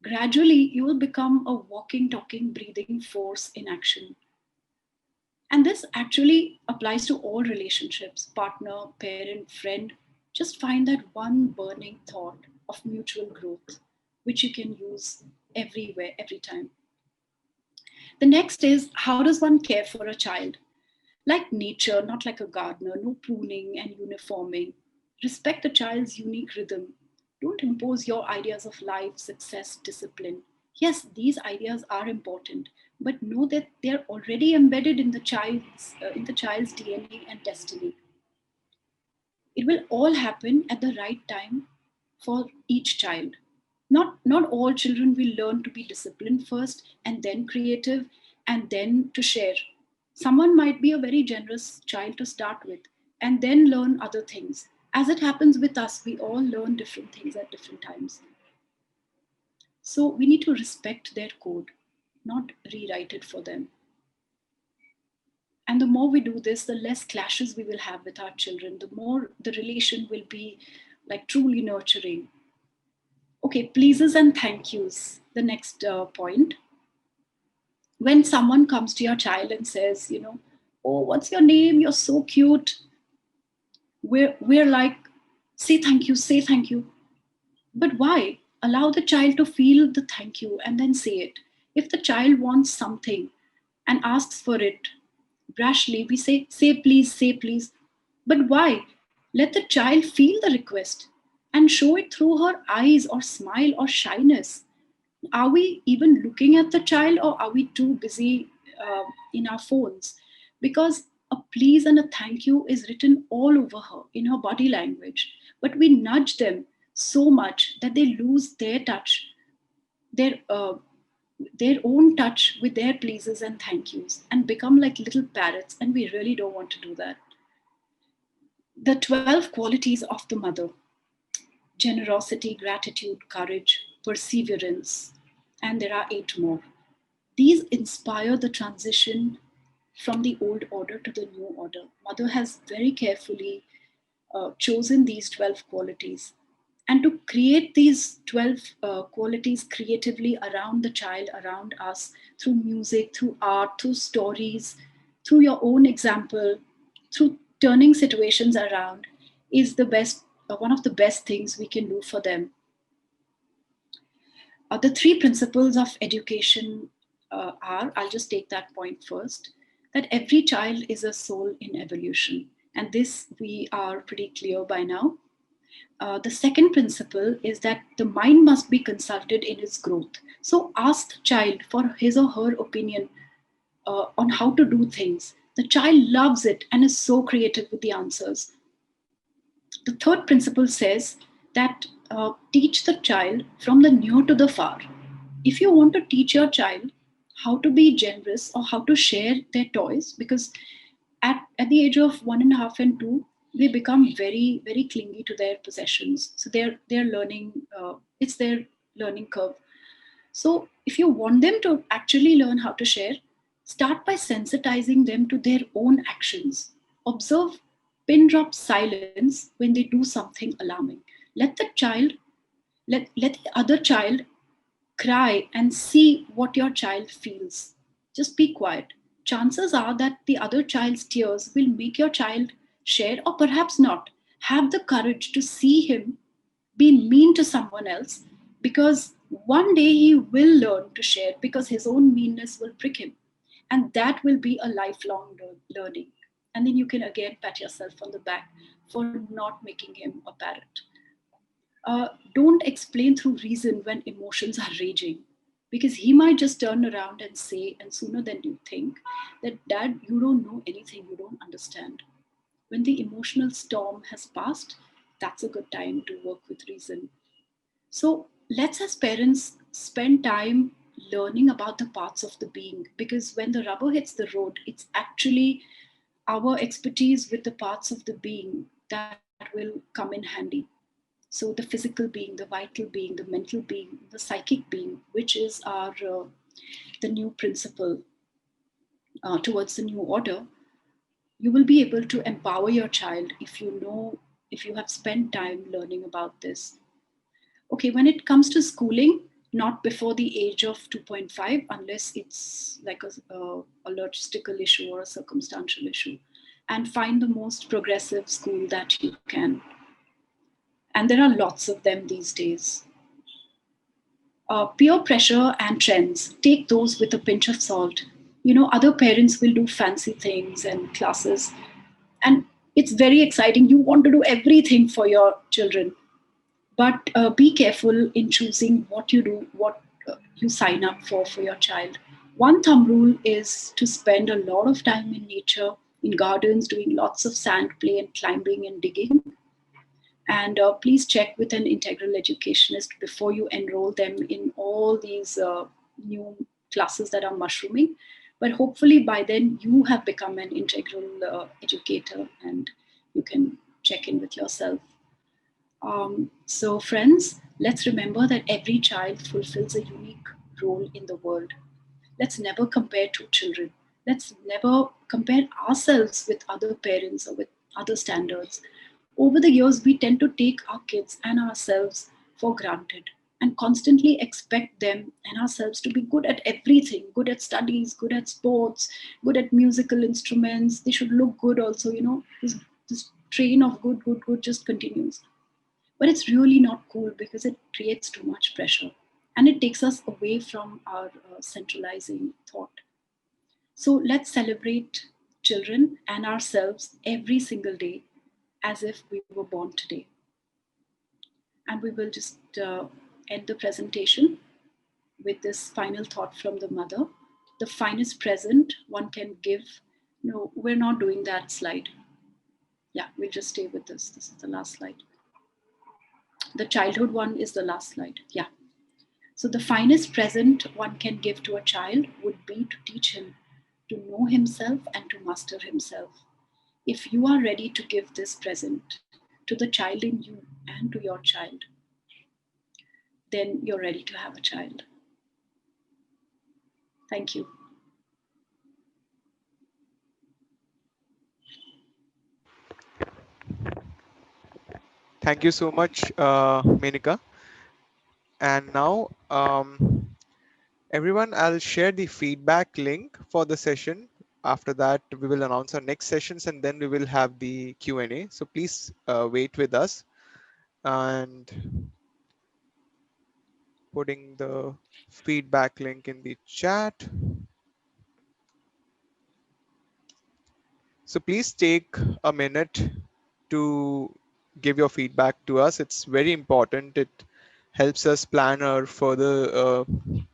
Gradually, you will become a walking, talking, breathing force in action. And this actually applies to all relationships, partner, parent, friend. Just find that one burning thought of mutual growth, which you can use everywhere, every time. The next is, how does one care for a child? Like nature, not like a gardener, no pruning and uniforming. Respect the child's unique rhythm. Don't impose your ideas of life, success, discipline. Yes, these ideas are important, but know that they are already embedded in the child's DNA and destiny. It will all happen at the right time for each child. Not all children will learn to be disciplined first and then creative and then to share. Someone might be a very generous child to start with and then learn other things. As it happens with us, we all learn different things at different times. So we need to respect their code, not rewrite it for them. And the more we do this, the less clashes we will have with our children, the more the relation will be like truly nurturing. Okay, pleases and thank yous. The next point. When someone comes to your child and says, oh, what's your name? You're so cute. We're like, say thank you, say thank you. But why? Allow the child to feel the thank you and then say it. If the child wants something and asks for it brashly, we say please, say please. But why? Let the child feel the request and show it through her eyes or smile or shyness. Are we even looking at the child, or are we too busy in our phones? Because a please and a thank you is written all over her in her body language, but we nudge them so much that they lose their touch, their their own touch with their pleases and thank yous, and become like little parrots, and we really don't want to do that. The 12 qualities of the mother: generosity, gratitude, courage, perseverance, and there are 8 more. These inspire the transition from the old order to the new order. Mother has very carefully chosen these 12 qualities. And to create these 12 qualities creatively around the child, around us, through music, through art, through stories, through your own example, through turning situations around, is the best, one of the best things we can do for them. The 3 principles of education are, I'll just take that point first, that every child is a soul in evolution. And this we are pretty clear by now. The second principle is that the mind must be consulted in its growth. So ask the child for his or her opinion on how to do things. The child loves it and is so creative with the answers. The third principle says that teach the child from the near to the far. If you want to teach your child how to be generous or how to share their toys, because at the age of 1.5 and 2, they become very, very clingy to their possessions. So they're learning, it's their learning curve. So if you want them to actually learn how to share, start by sensitizing them to their own actions. Observe pin drop silence when they do something alarming. Let the child, let the other child cry and see what your child feels. Just be quiet. Chances are that the other child's tears will make your child share, or perhaps not. Have the courage to see him be mean to someone else, because one day he will learn to share because his own meanness will prick him. And that will be a lifelong learning. And then you can again pat yourself on the back for not making him a parrot. Don't explain through reason when emotions are raging, because he might just turn around and say, and sooner than you think, that Dad, you don't know anything, you don't understand. When the emotional storm has passed, that's a good time to work with reason. So let's, as parents, spend time learning about the parts of the being, because when the rubber hits the road, it's actually our expertise with the parts of the being that will come in handy. So the physical being, the vital being, the mental being, the psychic being, which is our the new principle towards the new order, you will be able to empower your child if you know, if you have spent time learning about this. Okay, when it comes to schooling, not before the age of 2.5, unless it's like a logistical issue or a circumstantial issue, and find the most progressive school that you can. And there are lots of them these days. Peer pressure and trends, take those with a pinch of salt. You know, other parents will do fancy things and classes, and it's very exciting. You want to do everything for your children, but be careful in choosing what you do, what you sign up for your child. One thumb rule is to spend a lot of time in nature, in gardens, doing lots of sand play and climbing and digging. And please check with an integral educationist before you enroll them in all these new classes that are mushrooming. But hopefully by then you have become an integral educator and you can check in with yourself. So friends, let's remember that every child fulfills a unique role in the world. Let's never compare two children. Let's never compare ourselves with other parents or with other standards. Over the years, we tend to take our kids and ourselves for granted and constantly expect them and ourselves to be good at everything, good at studies, good at sports, good at musical instruments. They should look good also, this train of good, good, good just continues. But it's really not cool because it creates too much pressure and it takes us away from our centralizing thought. So let's celebrate children and ourselves every single day as if we were born today. And we will just end the presentation with this final thought from the mother. The finest present one can give. No, we're not doing that slide. Yeah, we'll just stay with this. This is the last slide. The childhood one is the last slide. Yeah. So the finest present one can give to a child would be to teach him to know himself and to master himself. If you are ready to give this present to the child in you and to your child, then you're ready to have a child. Thank you. Thank you so much, Menaka. And now, everyone, I'll share the feedback link for the session. After that, we will announce our next sessions and then we will have the Q&A. So please wait with us. And putting the feedback link in the chat. So please take a minute to give your feedback to us. It's very important. It helps us plan our further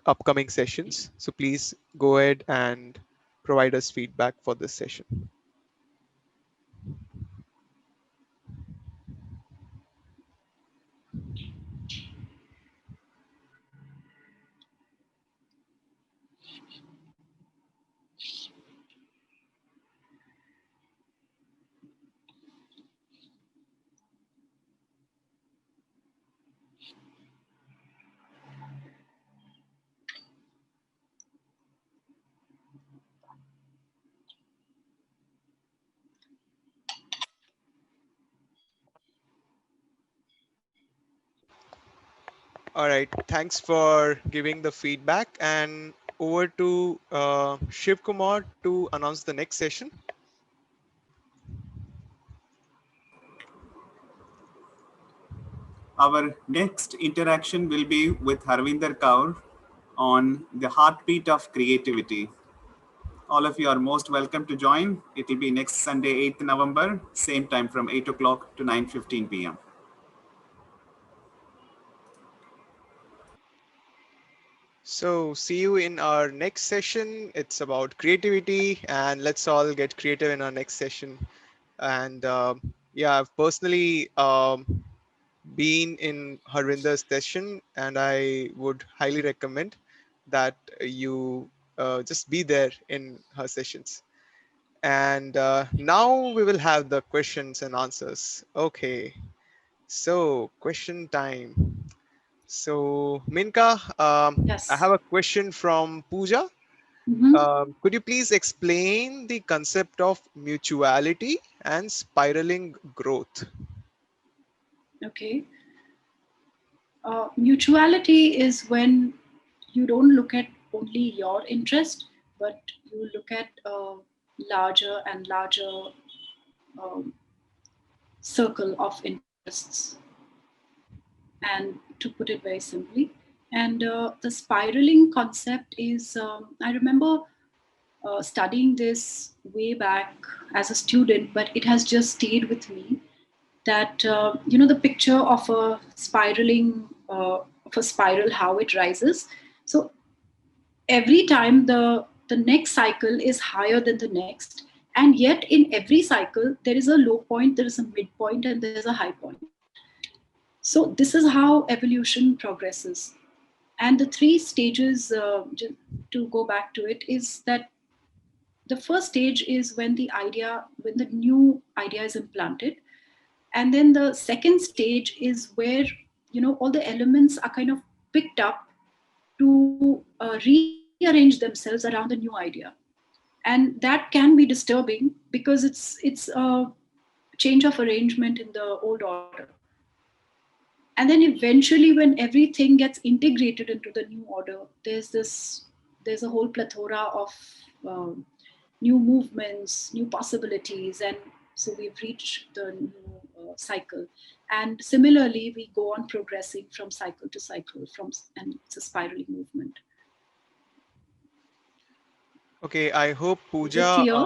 upcoming sessions. So please go ahead and provide us feedback for this session. All right, thanks for giving the feedback, and over to Shiv Kumar to announce the next session. Our next interaction will be with Harvinder Kaur on the heartbeat of creativity. All of you are most welcome to join. It will be next Sunday, 8th November, same time from 8 o'clock to 9:15 p.m. So see you in our next session. It's about creativity, and let's all get creative in our next session. And yeah, I've personally been in Harvinder's session, and I would highly recommend that you just be there in her sessions. And now we will have the questions and answers. Okay, so question time. So Minka, I Yes. have a question from Pooja. Could you please explain the concept of mutuality and spiraling growth? Okay. Mutuality is when you don't look at only your interest, but you look at a larger and larger um, circle of interests. And to put it very simply, and the spiraling concept is, I remember studying this way back as a student, but it has just stayed with me. That the picture of a spiraling of a spiral, how it rises. So every time the next cycle is higher than the next, and yet in every cycle there is a low point, there is a midpoint, and there's a high point. So this is how evolution progresses. And the three stages, to go back to it, is that the first stage is when the new idea is implanted, and then the second stage is where all the elements are kind of picked up to rearrange themselves around the new idea. And And that can be disturbing because it's a change of arrangement in the old order. And then eventually when everything gets integrated into the new order, there's a whole plethora of um, new movements, new possibilities, and so we've reached the new cycle. And similarly, we go on progressing from cycle to cycle, and it's a spiraling movement. Okay, I hope Is it Pooja, clear?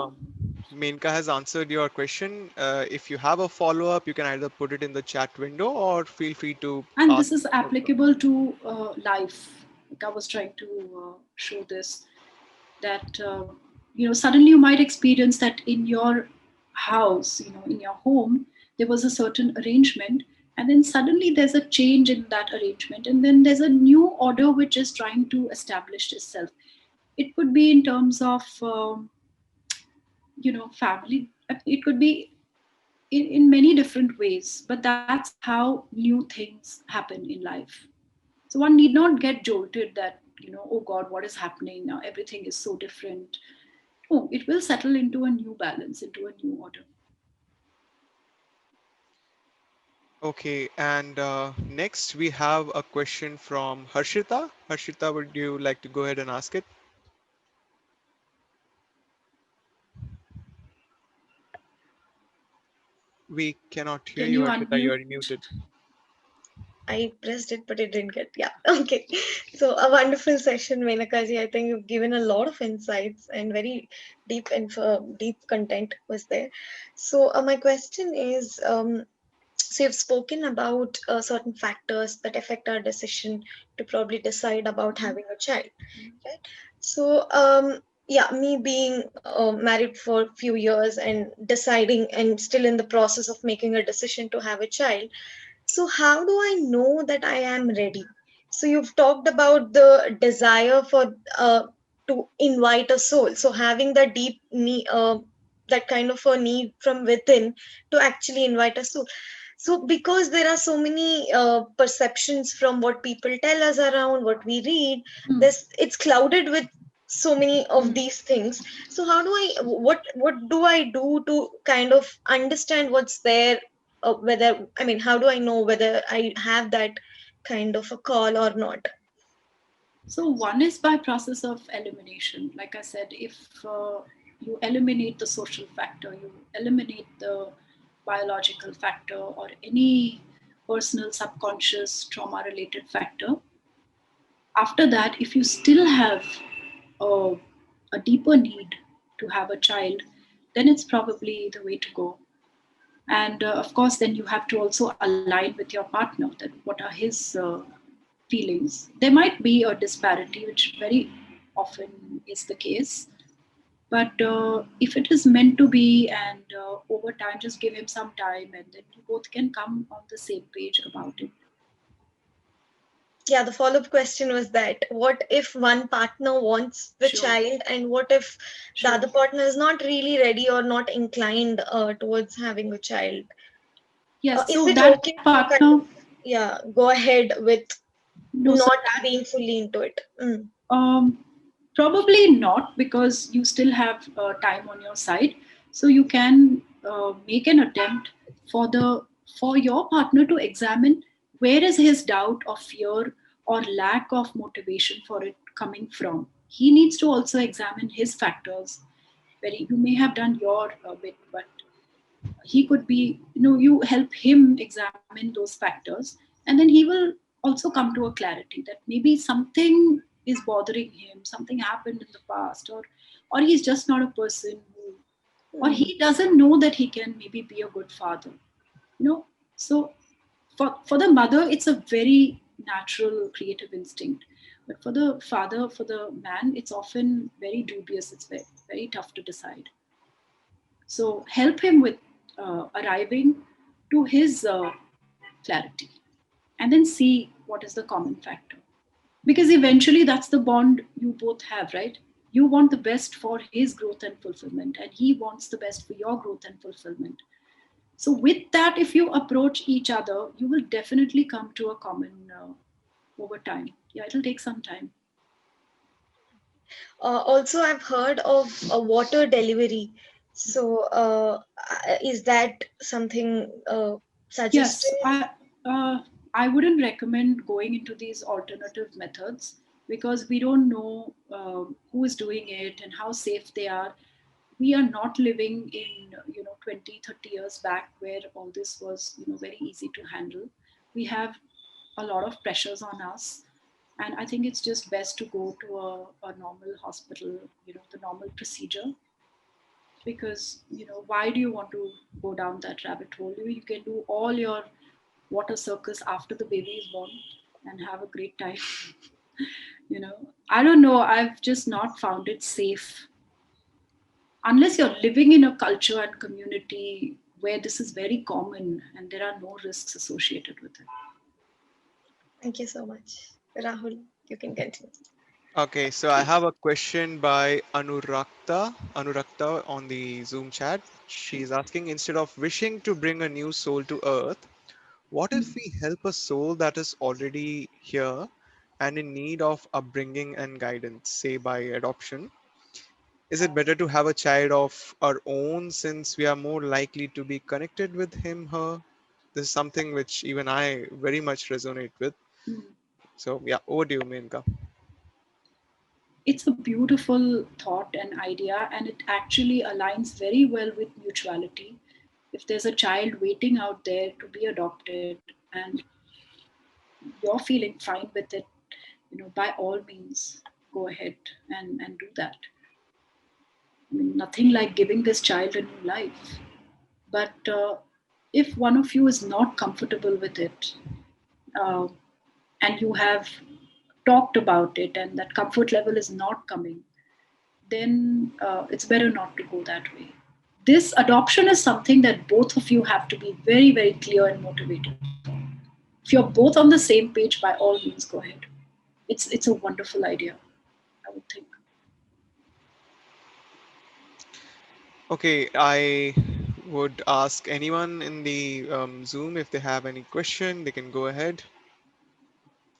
Menka has answered your question. If you have a follow-up, you can either put it in the chat window or feel free to And ask. this is applicable to life. Like I was trying to show this, that suddenly you might experience that in your house, in your home, there was a certain arrangement, and then suddenly there's a change in that arrangement, and then there's a new order which is trying to establish itself. It could be in terms of family. It could be in many different ways, but that's how new things happen in life. So one need not get jolted that, oh God, what is happening now? Everything is so different. Oh, it will settle into a new balance, into a new order. Okay, and next we have a question from Harshita. Harshita, would you like to go ahead and ask it? We cannot hear Can you, you Harshita. You unmute? are muted. I pressed it, but it didn't get. Yeah. Okay. So a wonderful session, Menakaji. I think you've given a lot of insights and very deep content was there. So my question is, so you've spoken about certain factors that affect our decision to probably decide about having a child, right? So yeah, me being married for a few years and deciding and still in the process of making a decision to have a child, so, how do I know that I am ready? So, you've talked about the desire for to invite a soul. So, having that deep need, that kind of a need from within to actually invite a soul. So, because there are so many perceptions from what people tell us around, what we read, this it's clouded with so many of these things. So, how do I? What do I do to kind of understand what's there, whether I mean, how do I know whether I have that kind of a call or not? So one is by process of elimination. Like I said, if you eliminate the social factor, you eliminate the biological factor or any personal subconscious trauma related factor, after that, if you still have a, a deeper need to have a child, then it's probably the way to go. And of course, then you have to also align with your partner, that what are his feelings. There might be a disparity, which very often is the case. But if it is meant to be, and over time, just give him some time, and then you both can come on the same page about it. Yeah, the follow-up question was that what if one partner wants the Sure. child, and what if the Sure. other partner is not really ready or not inclined towards having a child? Yes, Is so it that okay to kind partner, of, yeah, go ahead with no, so not that being fully into it? probably not, because you still have time on your side, so you can make an attempt for your partner to examine where is his doubt or fear or lack of motivation for it coming from. He needs to also examine his factors. Very, you may have done your bit, but he could be, you help him examine those factors, and then he will also come to a clarity that maybe something is bothering him, something happened in the past, or he's just not a person who, or he doesn't know that he can maybe be a good father. So for the mother, it's a very natural creative instinct, but for the father, for the man, it's often very dubious. It's very, very tough to decide. So help him with arriving to his clarity, and then see what is the common factor. Because eventually that's the bond you both have, right? You want the best for his growth and fulfillment, and he wants the best for your growth and fulfillment. So with that, if you approach each other, you will definitely come to a common over time. Yeah, it'll take some time. Also, I've heard of a water delivery. So, is that something suggested? Yes, I wouldn't recommend going into these alternative methods because we don't know who is doing it and how safe they are. We are not living in 20, 30 years back where all this was very easy to handle. We have a lot of pressures on us, and I think it's just best to go to a normal hospital, the normal procedure, because why do you want to go down that rabbit hole? You can do all your water circus after the baby is born and have a great time. I don't know, I've just not found it safe unless you're living in a culture and community where this is very common and there are no risks associated with it. Thank you so much. Rahul, you can continue. Okay, so I have a question by Anurakta on the Zoom chat. She's asking, instead of wishing to bring a new soul to earth, what if we help a soul that is already here and in need of upbringing and guidance, say by adoption? Is it better to have a child of our own since we are more likely to be connected with him, her? This is something which even I very much resonate with. Mm. So yeah, over to you, Menka. It's a beautiful thought and idea, and it actually aligns very well with mutuality. If there's a child waiting out there to be adopted and you're feeling fine with it, by all means, go ahead and do that. I mean, nothing like giving this child a new life. But if one of you is not comfortable with it, uh, and you have talked about it and that comfort level is not coming, then it's better not to go that way. This adoption is something that both of you have to be very, very clear and motivated for. If you're both on the same page, by all means, go ahead. It's a wonderful idea, I would think. Okay, I would ask anyone in the Zoom if they have any question, they can go ahead.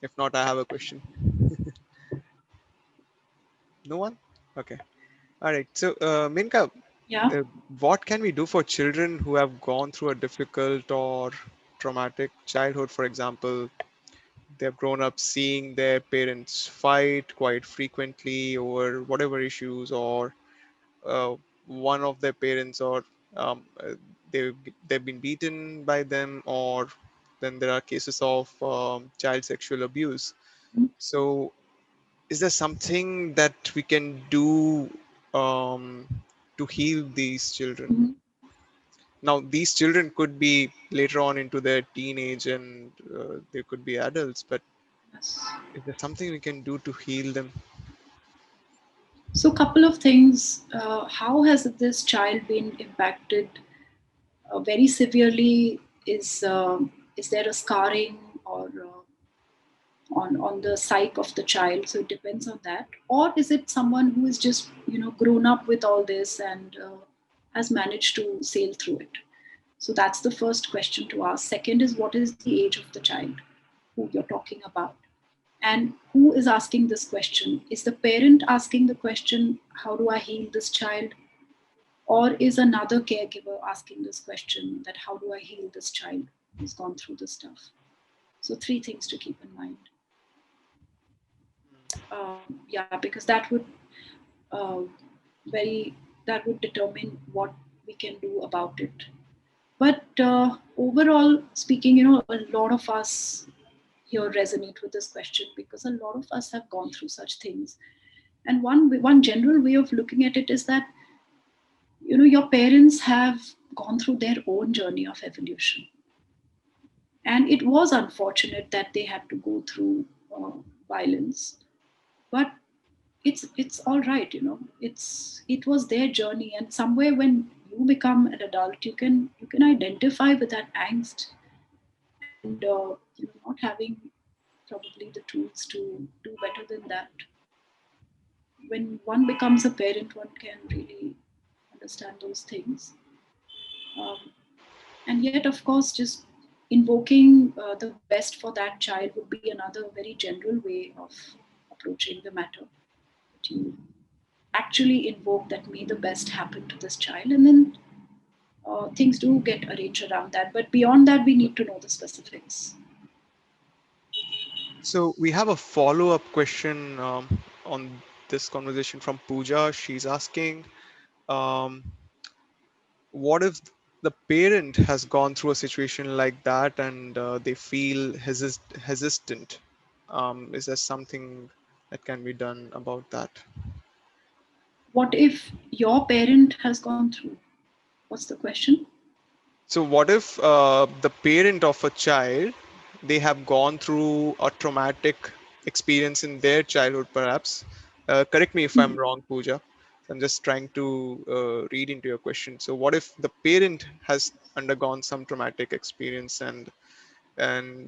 If not, I have a question. No one? Okay. All right. So, Minka, Yeah. uh, what can we do for children who have gone through a difficult or traumatic childhood? For example, they've grown up seeing their parents fight quite frequently over whatever issues, or uh, one of their parents, or um, uh, they've been beaten by them, or then there are cases of child sexual abuse. So is there something that we can do um, to heal these children? Mhm. Now these children could be later on into their teenage, and they could be adults, but Yes. is there something we can do to heal them? So, couple of things. How has this child been impacted very severely? Is there a scarring or on the psyche of the child? So it depends on that. Or is it someone who is just grown up with all this and has managed to sail through it? So that's the first question to ask. Second is, what is the age of the child who you're talking about? And who is asking this question? Is the parent asking the question, how do I heal this child? Or is another caregiver asking this question, that how do I heal this child who's gone through this stuff? So three things to keep in mind. Yeah, because that would uh, very that would determine what we can do about it. But overall speaking, a lot of us here resonate with this question because a lot of us have gone through such things. And one general way of looking at it is that your parents have gone through their own journey of evolution, and it was unfortunate that they had to go through violence, but it's all right. It was their journey, and somewhere when you become an adult, you can identify with that angst, and not having probably the tools to do better than that. When one becomes a parent, one can really understand those things. um, and yet, of course, just invoking the best for that child would be another very general way of approaching the matter that you actually invoke that may the best happen to this child, and then things do get arranged around that. But beyond that, we need to know the specifics. So we have a follow-up question on this conversation from Pooja. She's asking, um, what if the parent has gone through a situation like that and they feel hesitant? Is there something that can be done about that? What if your parent has gone through? What's the question? So what if the parent of a child, they have gone through a traumatic experience in their childhood, perhaps? Correct me if I'm wrong, Pooja. I'm just trying to read into your question. So what if the parent has undergone some traumatic experience and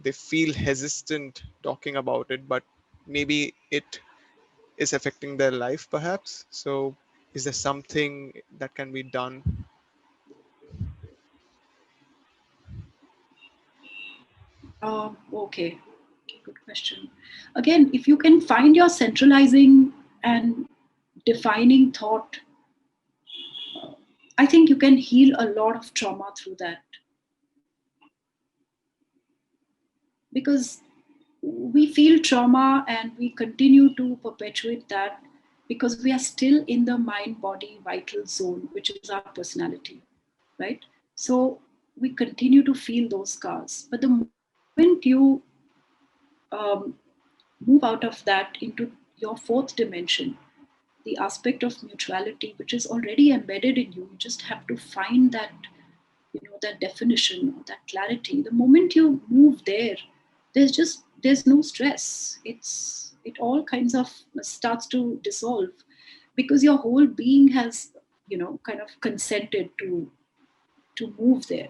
they feel hesitant talking about it, but maybe it is affecting their life, perhaps? So is there something that can be done? Okay, good question. Again, if you can find your centralizing and defining thought, I think you can heal a lot of trauma through that. Because we feel trauma and we continue to perpetuate that because we are still in the mind body vital zone, which is our personality, right? So we continue to feel those scars. But the moment you um, move out of that into your fourth dimension, the aspect of mutuality, which is already embedded in you, you just have to find that, that definition or that clarity. The moment you move there, there's no stress. It all kinds of starts to dissolve because your whole being has, kind of consented to move there.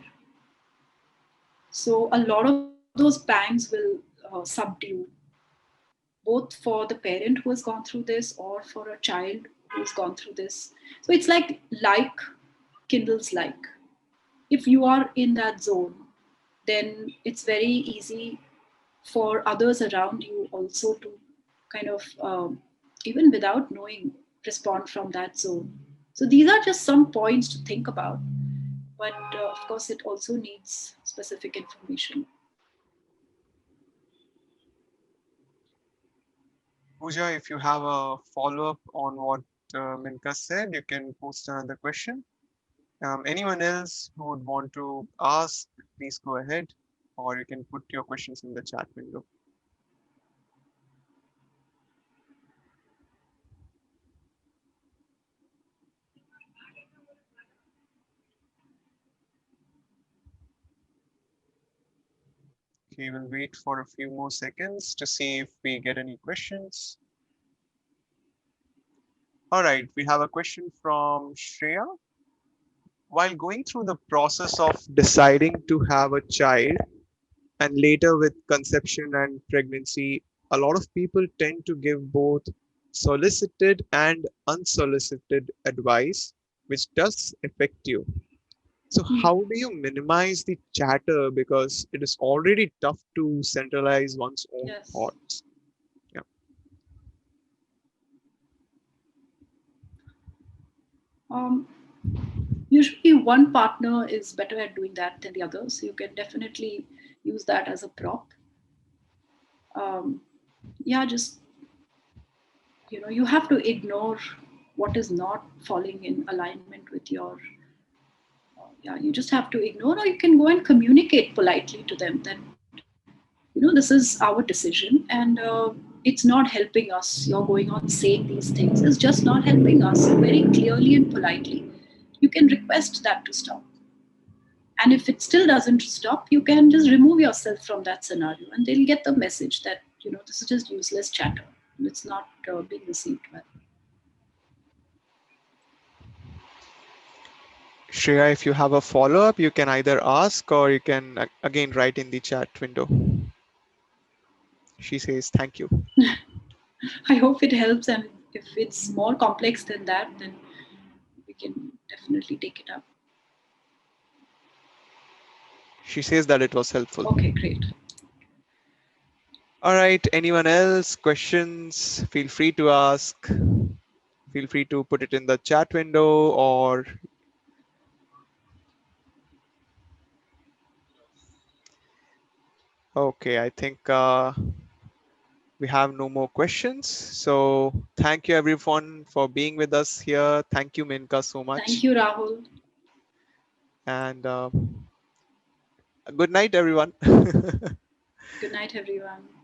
So a lot of those pangs will subdue, both for the parent who has gone through this or for a child who's gone through this. So it's like kindles like. If you are in that zone, then it's very easy for others around you also to kind of, even without knowing, respond from that zone. So these are just some points to think about. But of course, it also needs specific information. Pooja, if you have a follow-up on what Minka said, you can post another question. Anyone else who would want to ask, please go ahead, or you can put your questions in the chat window. Okay, we'll wait for a few more seconds to see if we get any questions. All right, we have a question from Shreya. While going through the process of deciding to have a child and later with conception and pregnancy, a lot of people tend to give both solicited and unsolicited advice, which does affect you. So how do you minimize the chatter, because it is already tough to centralize one's own Yes. thoughts? Yeah. Usually one partner is better at doing that than the other, so you can definitely use that as a prop. Yeah, just, you have to ignore what is not falling in alignment with your, yeah, you just have to ignore, or you can go and communicate politely to them that, this is our decision, and it's not helping us. You're going on saying these things, it's just not helping us. Very clearly and politely you can request that to stop. And if it still doesn't stop, you can just remove yourself from that scenario, and they'll get the message that, this is just useless chatter. It's not being received well. Shreya, if you have a follow-up, you can either ask or you can again write in the chat window. She says, thank you. I hope it helps. And if it's more complex than that, then we can definitely take it up. She says that it was helpful. Okay, great. All right. Anyone else? Questions? Feel free to ask. feel free to put it in the chat window or okay, I think we have no more questions. So thank you everyone for being with us here. Thank you, Menaka, so much. Thank you, Rahul. And good night, everyone. Good night, everyone.